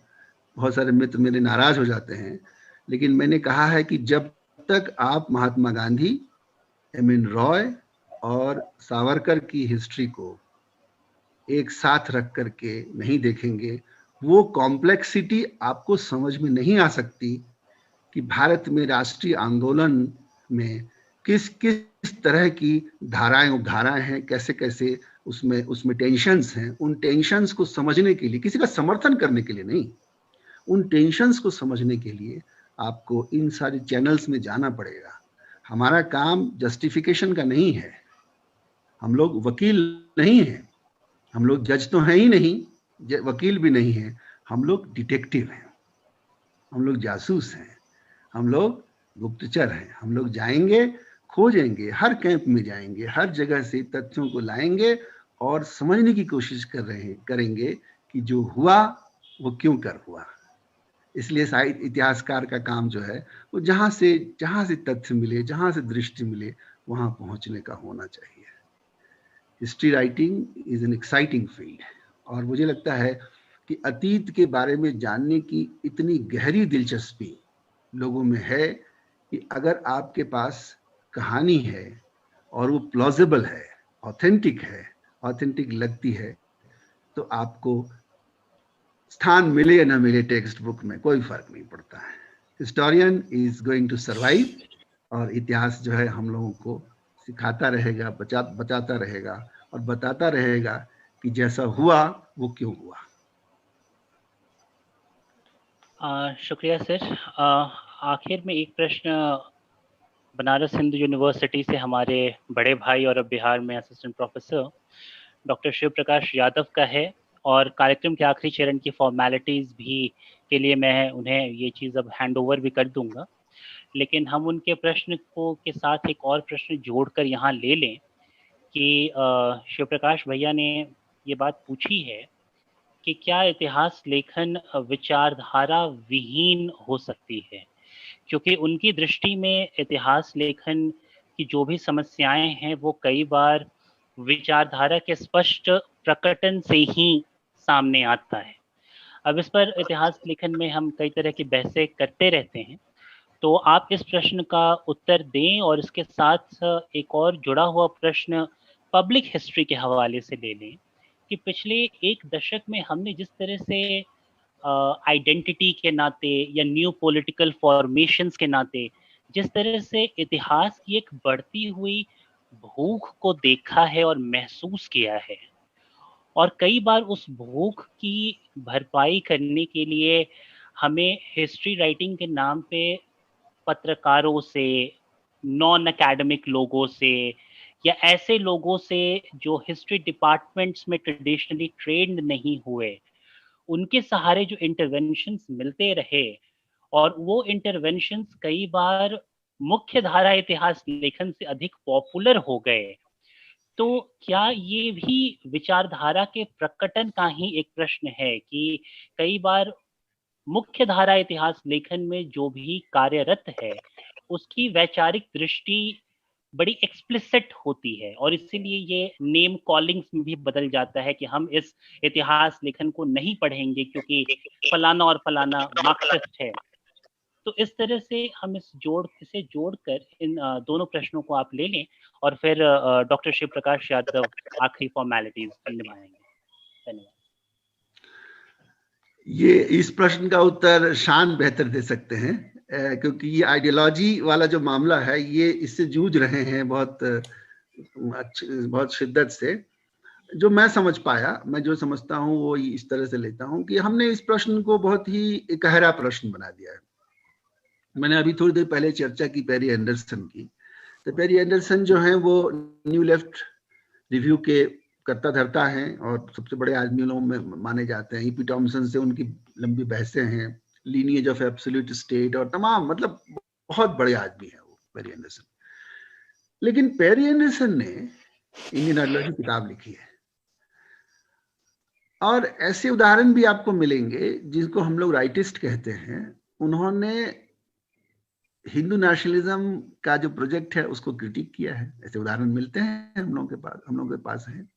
B: बहुत सारे मित्र मेरे नाराज हो जाते हैं, लेकिन मैंने कहा है कि जब तक आप महात्मा गांधी, एम.एन. रॉय और सावरकर की हिस्ट्री को एक साथ रख करके नहीं देखेंगे, वो कॉम्प्लेक्सिटी आपको समझ में नहीं आ सकती कि भारत में राष्ट्रीय आंदोलन में किस किस तरह की धाराएं उपधाराएं हैं, कैसे कैसे उसमें टेंशन्स हैं। उन टेंशन्स को समझने के लिए, किसी का समर्थन करने के लिए नहीं, उन टेंशन्स को समझने के लिए आपको इन सारे चैनल्स में जाना पड़ेगा। हमारा काम जस्टिफिकेशन का नहीं है, हम लोग वकील नहीं हैं, हम लोग जज तो हैं ही नहीं, वकील भी नहीं है, हम लोग डिटेक्टिव हैं, हम लोग जासूस हैं, हम लोग गुप्तचर हैं। हम लोग जाएंगे, खोजेंगे, हर कैंप में जाएंगे, हर जगह से तथ्यों को लाएंगे और समझने की कोशिश करेंगे कि जो हुआ वो क्यों कर हुआ। इसलिए साहित्य इतिहासकार का काम जो है वो जहाँ से तथ्य मिले, जहाँ से दृष्टि मिले, वहाँ पहुँचने का होना चाहिए। History writing is an exciting field, और मुझे लगता है कि अतीत के बारे में जानने की इतनी गहरी दिलचस्पी लोगों में है कि अगर आपके पास कहानी है और वो प्लॉजिबल है, ऑथेंटिक लगती है, तो आपको स्थान मिले या ना मिले टेक्स्ट बुक में कोई फर्क नहीं पड़ता है। Historian is going to survive, और इतिहास जो है हम लोगों को सिखाता रहेगा, बचाता रहेगा और बताता रहेगा कि जैसा हुआ वो क्यों हुआ।
A: शुक्रिया सर। आखिर में एक प्रश्न बनारस हिंदू यूनिवर्सिटी से हमारे बड़े भाई और अब बिहार में assistant professor doctor Shiv Prakash Yadav का है, और कार्यक्रम के आखिरी चरण की फॉर्मेलिटीज भी के लिए मैं उन्हें ये चीज़ अब हैंड ओवर भी कर दूंगा, लेकिन हम उनके प्रश्न को के साथ एक और प्रश्न जोड़कर यहाँ ले लें कि शिव प्रकाश भैया ने ये बात पूछी है कि क्या इतिहास लेखन विचारधारा विहीन हो सकती है, क्योंकि उनकी दृष्टि में इतिहास लेखन की जो भी समस्याएं हैं वो कई बार विचारधारा के स्पष्ट प्रकटन से ही सामने आता है। अब इस पर इतिहास लेखन में हम कई तरह की बहसें करते रहते हैं, तो आप इस प्रश्न का उत्तर दें और इसके साथ एक और जुड़ा हुआ प्रश्न पब्लिक हिस्ट्री के हवाले से ले लें कि पिछले एक दशक में हमने जिस तरह से आइडेंटिटी के नाते या न्यू पॉलिटिकल फॉर्मेशंस के नाते जिस तरह से इतिहास की एक बढ़ती हुई भूख को देखा है और महसूस किया है, और कई बार उस भूख की भरपाई करने के लिए हमें हिस्ट्री राइटिंग के नाम पे पत्रकारों से, नॉन एकेडमिक लोगों से या ऐसे लोगों से जो हिस्ट्री डिपार्टमेंट्स में ट्रेडिशनली ट्रेंड नहीं हुए, उनके सहारे जो इंटरवेंशंस मिलते रहे, और वो इंटरवेंशंस कई बार मुख्य धारा इतिहास लेखन से अधिक पॉपुलर हो गए, तो क्या ये भी विचारधारा के प्रकटन का ही एक प्रश्न है कि कई बार मुख्य धारा इतिहास लेखन में जो भी कार्यरत है उसकी वैचारिक दृष्टि बड़ी एक्सप्लिसिट होती है, और इसीलिए ये नेम कॉलिंग्स में भी बदल जाता है कि हम इस इतिहास लेखन को नहीं पढ़ेंगे क्योंकि फलाना और फलाना मार्क्सिस्ट है। तो इस तरह से हम इसे जोड़कर इन दोनों प्रश्नों को आप ले लें और फिर डॉक्टर शिव प्रकाश यादव आखिरी फॉर्मेलिटीज निभाएंगे। धन्यवाद।
B: ये इस प्रश्न का उत्तर शान बेहतर दे सकते हैं, क्योंकि ये आइडियोलॉजी वाला जो मामला है ये इससे जूझ रहे हैं बहुत शिद्दत से। जो मैं समझ पाया, मैं जो समझता हूँ वो इस तरह से लेता हूँ कि हमने इस प्रश्न को बहुत ही गहरा प्रश्न बना दिया है। मैंने अभी थोड़ी देर पहले चर्चा की पेरी एंडरसन की, तो पेरी एंडरसन जो है वो न्यू लेफ्ट रिव्यू के कर्ता धर्ता हैं और सबसे बड़े आदमियों में माने जाते हैं। ईपी टॉमसन से उनकी लंबी बहसें हैं, लीनिएज ऑफ एब्सोल्यूट स्टेट और तमाम, मतलब बहुत बड़े आदमी है वो पेरी एंडरसन। लेकिन पेरी एंडरसन ने इंडियन आइडियोलॉजी किताब लिखी है, और ऐसे उदाहरण भी आपको मिलेंगे जिनको हम लोग राइटिस्ट कहते हैं। उन्होंने हिंदू नेशनलिज्म का जो प्रोजेक्ट है उसको क्रिटिक किया है। ऐसे उदाहरण मिलते हैं हम लोगों के पास है।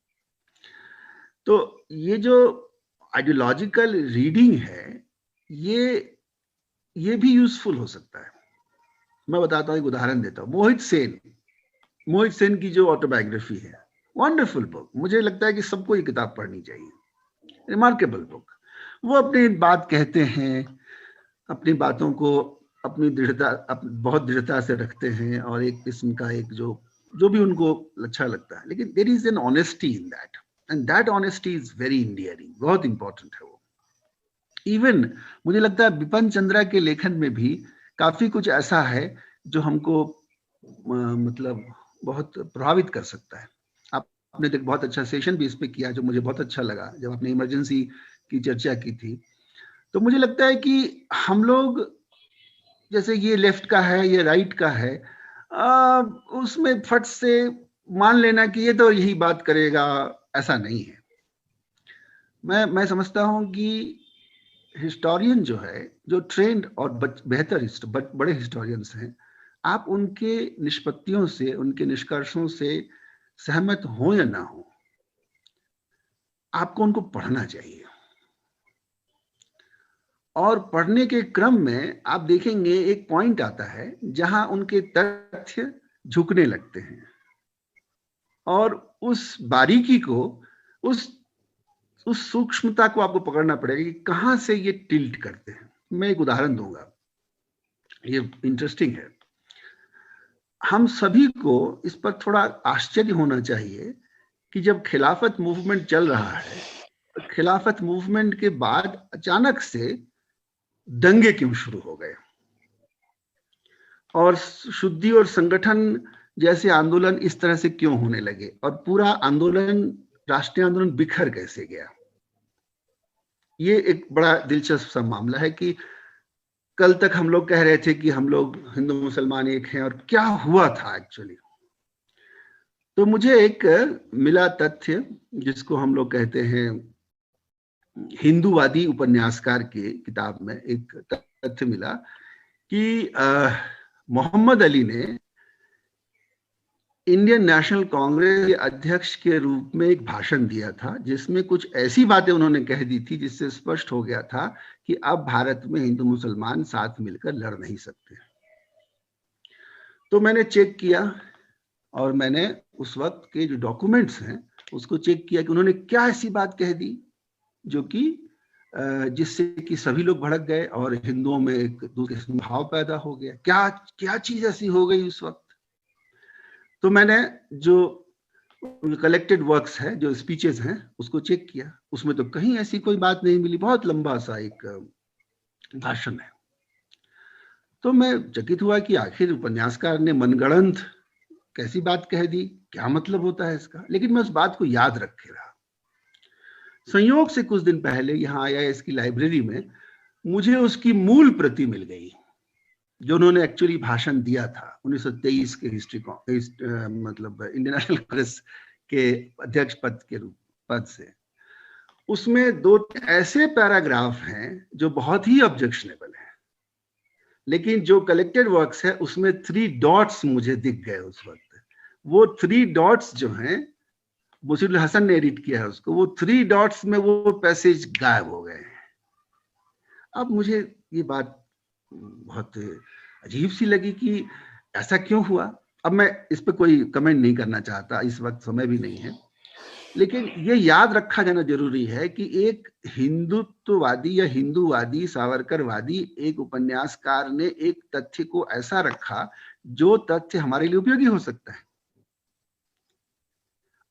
B: तो ये जो आइडियोलॉजिकल रीडिंग है ये भी यूजफुल हो सकता है। मैं बताता हूँ, एक उदाहरण देता हूँ। मोहित सेन की जो ऑटोबायोग्राफी है, वंडरफुल बुक। मुझे लगता है कि सबको ये किताब पढ़नी चाहिए, रिमार्केबल बुक। वो अपनी बात कहते हैं, अपनी बातों को अपनी बहुत दृढ़ता से रखते हैं, और एक किस्म का एक जो भी उनको अच्छा लगता है, लेकिन there is an honesty in that, and that honesty is very endearing, बहुत इंपॉर्टेंट है वो। इवन मुझे लगता है बिपिन चंद्रा के लेखन में भी काफी कुछ ऐसा है जो हमको मतलब बहुत प्रभावित कर सकता है। आपने एक बहुत अच्छा सेशन भी इस पे किया जो मुझे बहुत अच्छा लगा, जब आपने इमरजेंसी की चर्चा की थी। तो मुझे लगता है कि हम लोग, जैसे ये लेफ्ट का है, ये राइट का है, उसमें फट से मान लेना कि ये तो यही बात करेगा, ऐसा नहीं है। मैं समझता हूं कि हिस्टोरियन जो है, जो ट्रेंड और बेहतर बड़े हिस्टोरियंस हैं, आप उनके निष्पत्तियों से, उनके निष्कर्षों से सहमत हो या ना हो, आपको उनको पढ़ना चाहिए। और पढ़ने के क्रम में आप देखेंगे एक पॉइंट आता है जहां उनके तथ्य झुकने लगते हैं, और उस बारीकी को, उस सूक्ष्मता को आपको पकड़ना पड़ेगा कि कहां से ये टिल्ट करते हैं। मैं एक उदाहरण दूंगा, ये इंटरेस्टिंग है। हम सभी को इस पर थोड़ा आश्चर्य होना चाहिए कि जब खिलाफत मूवमेंट चल रहा है, तो खिलाफत मूवमेंट के बाद अचानक से दंगे क्यों शुरू हो गए, और शुद्धि और संगठन जैसे आंदोलन इस तरह से क्यों होने लगे, और पूरा आंदोलन, राष्ट्रीय आंदोलन बिखर कैसे गया। ये एक बड़ा दिलचस्प सा मामला है कि कल तक हम लोग कह रहे थे कि हम लोग हिंदू मुसलमान एक हैं, और क्या हुआ था एक्चुअली। तो मुझे एक मिला तथ्य, जिसको हम लोग कहते हैं हिंदूवादी उपन्यासकार की किताब में एक तथ्य मिला कि मोहम्मद अली ने इंडियन नेशनल कांग्रेस के अध्यक्ष के रूप में एक भाषण दिया था, जिसमें कुछ ऐसी बातें उन्होंने कह दी थी जिससे स्पष्ट हो गया था कि अब भारत में हिंदू मुसलमान साथ मिलकर लड़ नहीं सकते। तो मैंने चेक किया, और मैंने उस वक्त के जो डॉक्यूमेंट्स हैं उसको चेक किया कि उन्होंने क्या ऐसी बात कह दी जो कि जिससे कि सभी लोग भड़क गए और हिंदुओं में एक दूसरे से भाव पैदा हो गया। क्या चीज ऐसी हो गई उस वक्त। तो मैंने जो कलेक्टेड वर्क्स है, जो स्पीचेस हैं, उसको चेक किया। उसमें तो कहीं ऐसी कोई बात नहीं मिली, बहुत लंबा सा एक भाषण है। तो मैं चकित हुआ कि आखिर उपन्यासकार ने मनगढ़ंत कैसी बात कह दी, क्या मतलब होता है इसका। लेकिन मैं उस बात को याद रखे रहा। संयोग से कुछ दिन पहले यहाँ IIS की लाइब्रेरी में मुझे उसकी मूल प्रति मिल गई, जो उन्होंने एक्चुअली भाषण दिया था 1923 के मतलब इंडियन नेशनल कांग्रेस के अध्यक्ष पद से। उसमें 2 ऐसे पैराग्राफ हैं जो बहुत ही ऑब्जेक्शनेबल हैं, लेकिन जो कलेक्टेड वर्क्स है उसमें 3 डॉट्स मुझे दिख गए उस वक्त। वो 3 डॉट्स जो हैं, मुशीरुल हसन ने एडिट किया है उसको, वो 3 डॉट्स में वो पैसेज गायब हो गए हैं। अब मुझे ये बात बहुत अजीब सी लगी कि ऐसा क्यों हुआ। अब मैं इस पर कोई कमेंट नहीं करना चाहता, इस वक्त समय भी नहीं है। लेकिन ये याद रखा जाना जरूरी है कि एक हिंदुत्ववादी या हिंदूवादी सावरकरवादी एक उपन्यासकार ने एक तथ्य को ऐसा रखा जो तथ्य हमारे लिए उपयोगी हो सकता है,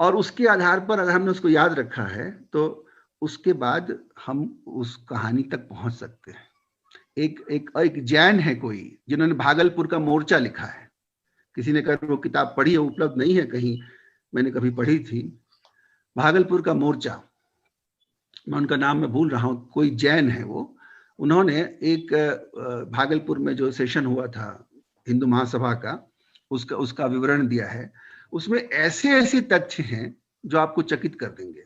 B: और उसके आधार पर अगर हमने उसको याद रखा है तो उसके बाद हम उस कहानी तक पहुंच सकते हैं। एक जैन है कोई जिन्होंने भागलपुर का मोर्चा लिखा है, किसी ने कहा वो किताब पढ़ी है, उपलब्ध नहीं है कहीं, मैंने कभी पढ़ी थी, भागलपुर का मोर्चा, मैं उनका नाम मैं भूल रहा हूं, कोई जैन है वो, उन्होंने एक भागलपुर में जो सेशन हुआ था हिंदू महासभा का, उसका विवरण दिया है। उसमें ऐसे ऐसे तथ्य हैं जो आपको चकित कर देंगे,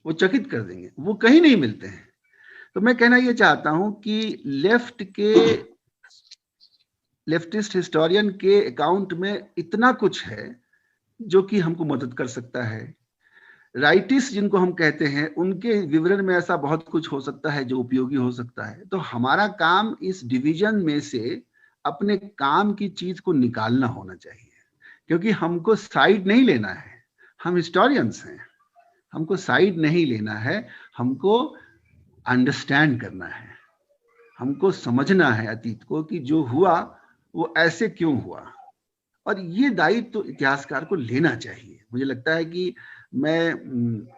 B: वो चकित कर देंगे, वो कहीं नहीं मिलते हैं। तो मैं कहना ये चाहता हूं कि लेफ्टिस्ट हिस्टोरियन के अकाउंट में इतना कुछ है जो कि हमको मदद कर सकता है। राइटिस्ट जिनको हम कहते हैं उनके विवरण में ऐसा बहुत कुछ हो सकता है जो उपयोगी हो सकता है। तो हमारा काम इस डिवीजन में से अपने काम की चीज को निकालना होना चाहिए, क्योंकि हमको साइड नहीं लेना है, हम हिस्टोरियंस हैं, हमको साइड नहीं लेना है, हमको अंडरस्टैंड करना है, हमको समझना है अतीत को कि जो हुआ वो ऐसे क्यों हुआ, और ये दायित्व तो इतिहासकार को लेना चाहिए। मुझे लगता है कि मैं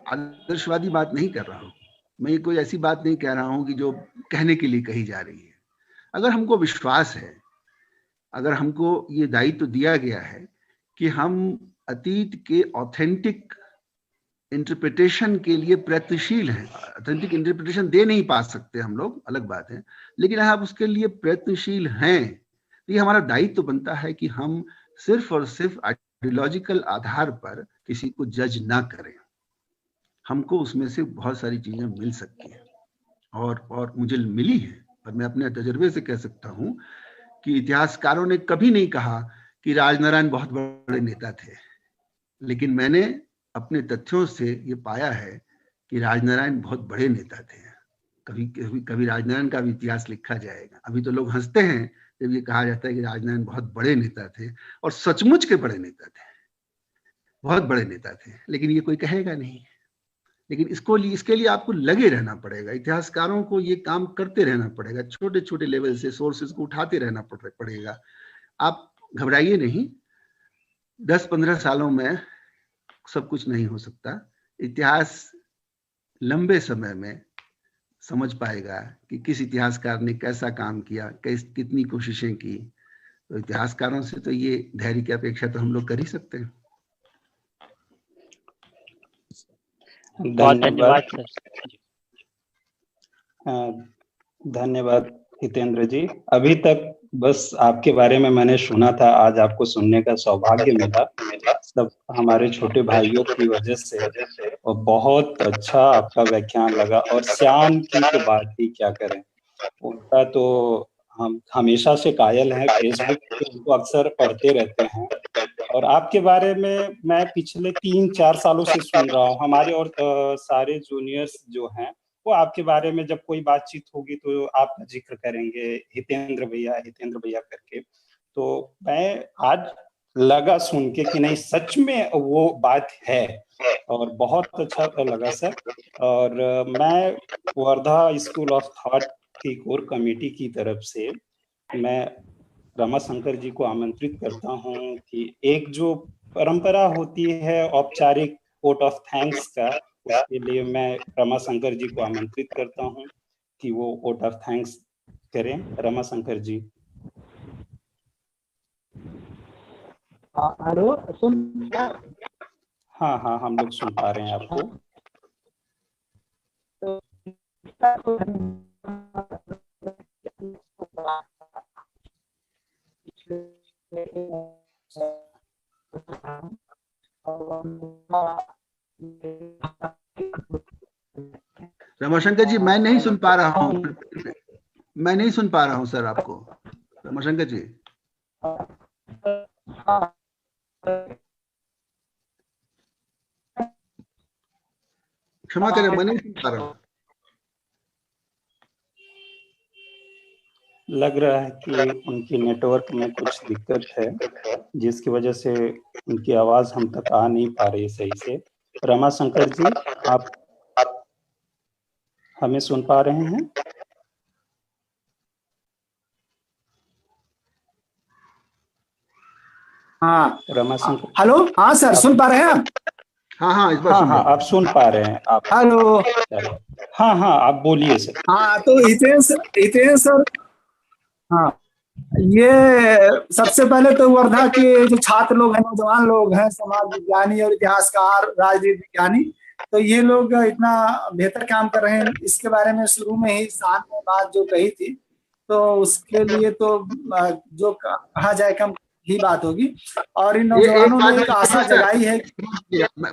B: आदर्शवादी बात नहीं कर रहा हूँ, मैं ये कोई ऐसी बात नहीं कह रहा हूँ कि जो कहने के लिए कही जा रही है। अगर हमको विश्वास है, अगर हमको ये दायित्व दिया गया है कि हम अतीत के ऑथेंटिक इंटरप्रिटेशन के लिए प्रयत्नशील हैं, ऑथेंटिक इंटरप्रिटेशन दे नहीं पा सकते हम लोग, अलग बात है, लेकिन आप उसके लिए प्रयत्नशील हैं, ये हमारा दायित्व बनता है कि हम सिर्फ और सिर्फ आइडियोलॉजिकल आधार पर किसी को जज ना करें। हमको उसमें से बहुत सारी चीजें मिल सकती हैं, और मुझे मिली है, और मैं अपने तजुर्बे से कह सकता हूं कि इतिहासकारों ने कभी नहीं कहा कि राजनारायण बहुत बड़े नेता थे, लेकिन मैंने अपने तथ्यों से ये पाया है कि राजनारायण बहुत बड़े नेता थे। कभी राजनारायण का भी इतिहास लिखा जाएगा। अभी तो लोग हंसते हैं जब ये कहा जाता है कि राजनारायण बहुत बड़े नेता थे, और सचमुच के बड़े नेता थे, बहुत बड़े नेता थे, लेकिन ये कोई कहेगा नहीं। लेकिन इसके लिए आपको लगे रहना पड़ेगा, इतिहासकारों को ये काम करते रहना पड़ेगा, छोटे छोटे लेवल से सोर्सेज को उठाते रहना पड़ेगा। आप घबराइए नहीं, 10-15 सालों में सब कुछ नहीं हो सकता। इतिहास लंबे समय में समझ पाएगा कि किस इतिहासकार ने कैसा काम किया, कितनी कोशिशें की। तो इतिहासकारों से तो ये धैर्य की अपेक्षा तो हम लोग कर ही सकते हैं।
A: धन्यवाद सर।
C: धन्यवाद हितेंद्र जी। अभी तक बस आपके बारे में मैंने सुना था, आज आपको सुनने का सौभाग्य मिला, सब हमारे छोटे भाइयों की वजह से, और बहुत अच्छा आपका व्याख्यान लगा। और श्याम की तो बात ही क्या करें, उनका तो हम हमेशा से कायल हैं, फेसबुक पे उनको अक्सर पढ़ते रहते हैं, और आपके बारे में मैं पिछले 3-4 सालों से सुन रहा हूँ। हमारे और सारे जूनियर्स जो हैं वो आपके बारे में जब कोई बातचीत होगी तो आपका जिक्र करेंगे, हितेंद्र भैया करके। तो मैं आज लगा सुन के कि नहीं, सच में वो बात है, और बहुत अच्छा लगा सर। और मैं वर्धा स्कूल ऑफ थॉट की कोर कमेटी की तरफ से मैं रमाशंकर जी को आमंत्रित करता हूं कि एक जो परंपरा होती है औपचारिक वोट ऑफ थैंक्स का, उसके लिए मैं रमाशंकर जी को आमंत्रित करता हूं कि वो वोट ऑफ थैंक्स करें। रमाशंकर जी।
D: हेलो, सुन?
C: हाँ, हम लोग सुन पा रहे हैं आपको।
B: रमाशंकर जी, मैं नहीं सुन पा रहा हूँ, मैं नहीं सुन पा रहा हूँ सर आपको। रमाशंकर जी, क्षमा करें, मैं नहीं सुन पा रहा हूँ।
C: लग रहा है कि उनकी नेटवर्क में कुछ दिक्कत है, जिसकी वजह से उनकी आवाज हम तक आ नहीं पा रही सही से। रमाशंकर जी, आप हमें सुन पा रहे हैं?
D: हाँ
C: रमाशंकर,
D: हेलो, हाँ सर सुन पा रहे हैं आप?
B: हाँ इस बार
C: हाँ आप सुन पा रहे हैं आप?
D: हेलो,
C: हाँ आप बोलिए सर।
D: हाँ तो हितेश सर, हाँ ये सबसे पहले तो वर्धा के जो छात्र लोग हैं, नौजवान लोग हैं, समाज विज्ञानी और इतिहासकार, राजनीति विज्ञानी, तो ये लोग इतना बेहतर काम कर रहे हैं। इसके बारे में शुरू में ही शान ने बात जो कही थी, तो उसके लिए तो जो कहा जाए कम ही बात होगी। और इन नौजवानों ने एक आशा जगाई है।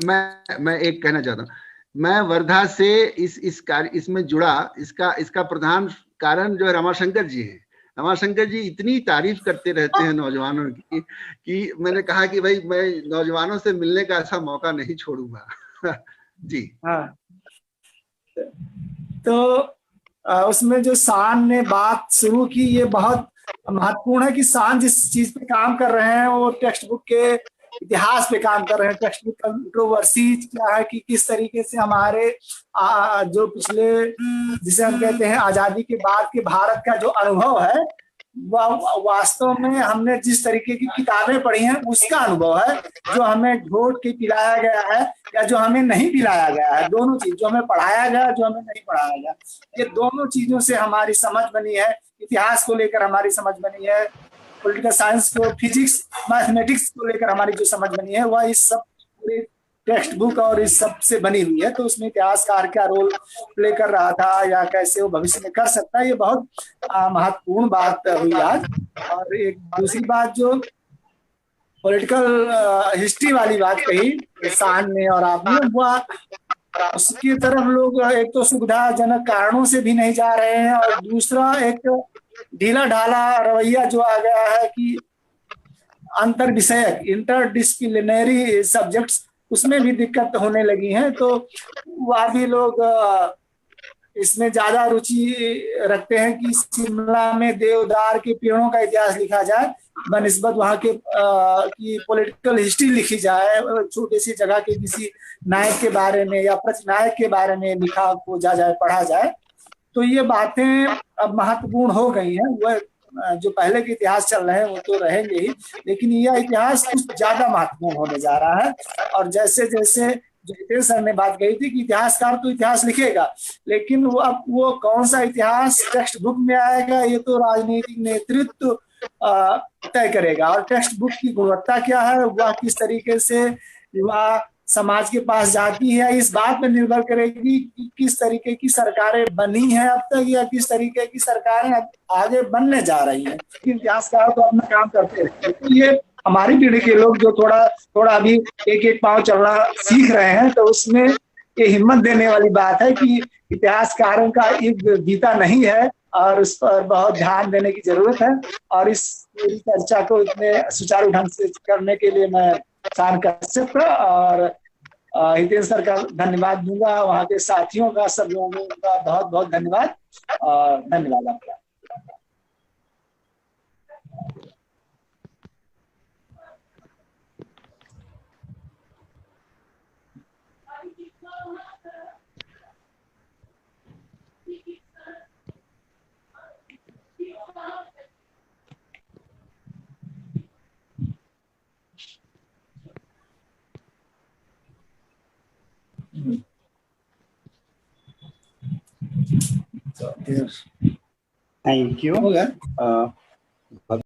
B: मैं एक कहना चाहता हूँ, मैं वर्धा से इस कार्य इसमें जुड़ा, इसका प्रधान कारण जो है रमाशंकर जी है। रमाशंकर जी इतनी तारीफ करते रहते हैं नौजवानों की कि मैंने कहा कि भाई मैं नौजवानों से मिलने का ऐसा मौका नहीं छोड़ूंगा। जी
D: हाँ, तो उसमें जो शान ने बात शुरू की, ये बहुत महत्वपूर्ण है कि शान जिस चीज पे काम कर रहे हैं वो टेक्स्ट बुक के इतिहास पे काम कर रहे हैं। टेक्स्ट बुक कंट्रोवर्सी क्या है कि किस तरीके से हमारे जो पिछले, जिसे हम कहते हैं आजादी के बाद के भारत का जो अनुभव है, वह वास्तव में हमने जिस तरीके की किताबें पढ़ी हैं उसका अनुभव है, जो हमें घोट के पिलाया गया है या जो हमें नहीं पिलाया गया है। दोनों चीज, जो हमें पढ़ाया गया, जो हमें नहीं पढ़ाया गया, ये दोनों चीजों से हमारी समझ बनी है। इतिहास को लेकर हमारी समझ बनी है, पॉलिटिकल साइंस को, फिजिक्स, मैथमेटिक्स को लेकर हमारी जो समझ बनी है वह इस सब पूरे टेक्स्ट बुक और इस सब से बनी हुई है। तो उसमें इतिहासकार क्या रोल प्ले कर रहा था या कैसे वो भविष्य में कर सकता है, ये बहुत महत्वपूर्ण बात हुई आज। और एक दूसरी बात जो पॉलिटिकल हिस्ट्री वाली बात कही शान ने और आपने, वह उसकी तरफ लोग एक तो सुविधाजनक कारणों से भी नहीं जा रहे हैं, और दूसरा एक ढीला ढाला रवैया जो आ गया है कि अंतर विषयक, इंटरडिसिप्लिनरी सब्जेक्ट्स, उसमें भी दिक्कत होने लगी है। तो वह भी लोग इसमें ज्यादा रुचि रखते हैं कि शिमला में देवदार के पेड़ों का इतिहास लिखा जाए बनिस्बत वहाँ के की पॉलिटिकल हिस्ट्री लिखी जाए, छोटी सी जगह के किसी नायक के बारे में या प्रतिनायक के बारे में लिखा हो जाए, पढ़ा जाए। तो ये बातें अब महत्वपूर्ण हो गई हैं। वह जो पहले के इतिहास चल रहे हैं वो तो रहेंगे ही, लेकिन यह इतिहास कुछ ज्यादा महत्वपूर्ण होने जा रहा है। और जैसे जैसे जो हितेश सर ने बात कही थी कि इतिहासकार तो इतिहास लिखेगा, लेकिन वो कौन सा इतिहास टेक्स्ट बुक में आएगा ये तो राजनीतिक नेतृत्व तय करेगा। और टेक्स्ट बुक की गुणवत्ता क्या है, वह किस तरीके से वह समाज के पास जाती है, इस बात पर निर्भर करेगी कि किस तरीके की सरकारें बनी हैं अब तक या किस तरीके की सरकारें आगे बनने जा रही हैं। इतिहासकार तो अपना काम करते हैं, तो ये हमारी पीढ़ी के लोग जो थोड़ा अभी एक एक पांव चलना सीख रहे हैं, तो उसमें ये हिम्मत देने वाली बात है कि इतिहासकारों का एक गीता नहीं है और उस पर बहुत ध्यान देने की जरूरत है। और इस पूरी चर्चा को इतने सुचारू ढंग से करने के लिए मैं शान कश्यप और हितेश सर का धन्यवाद दूंगा, वहाँ के साथियों का, सब लोगों का बहुत बहुत धन्यवाद। और धन्यवाद आपका।
C: Thank you.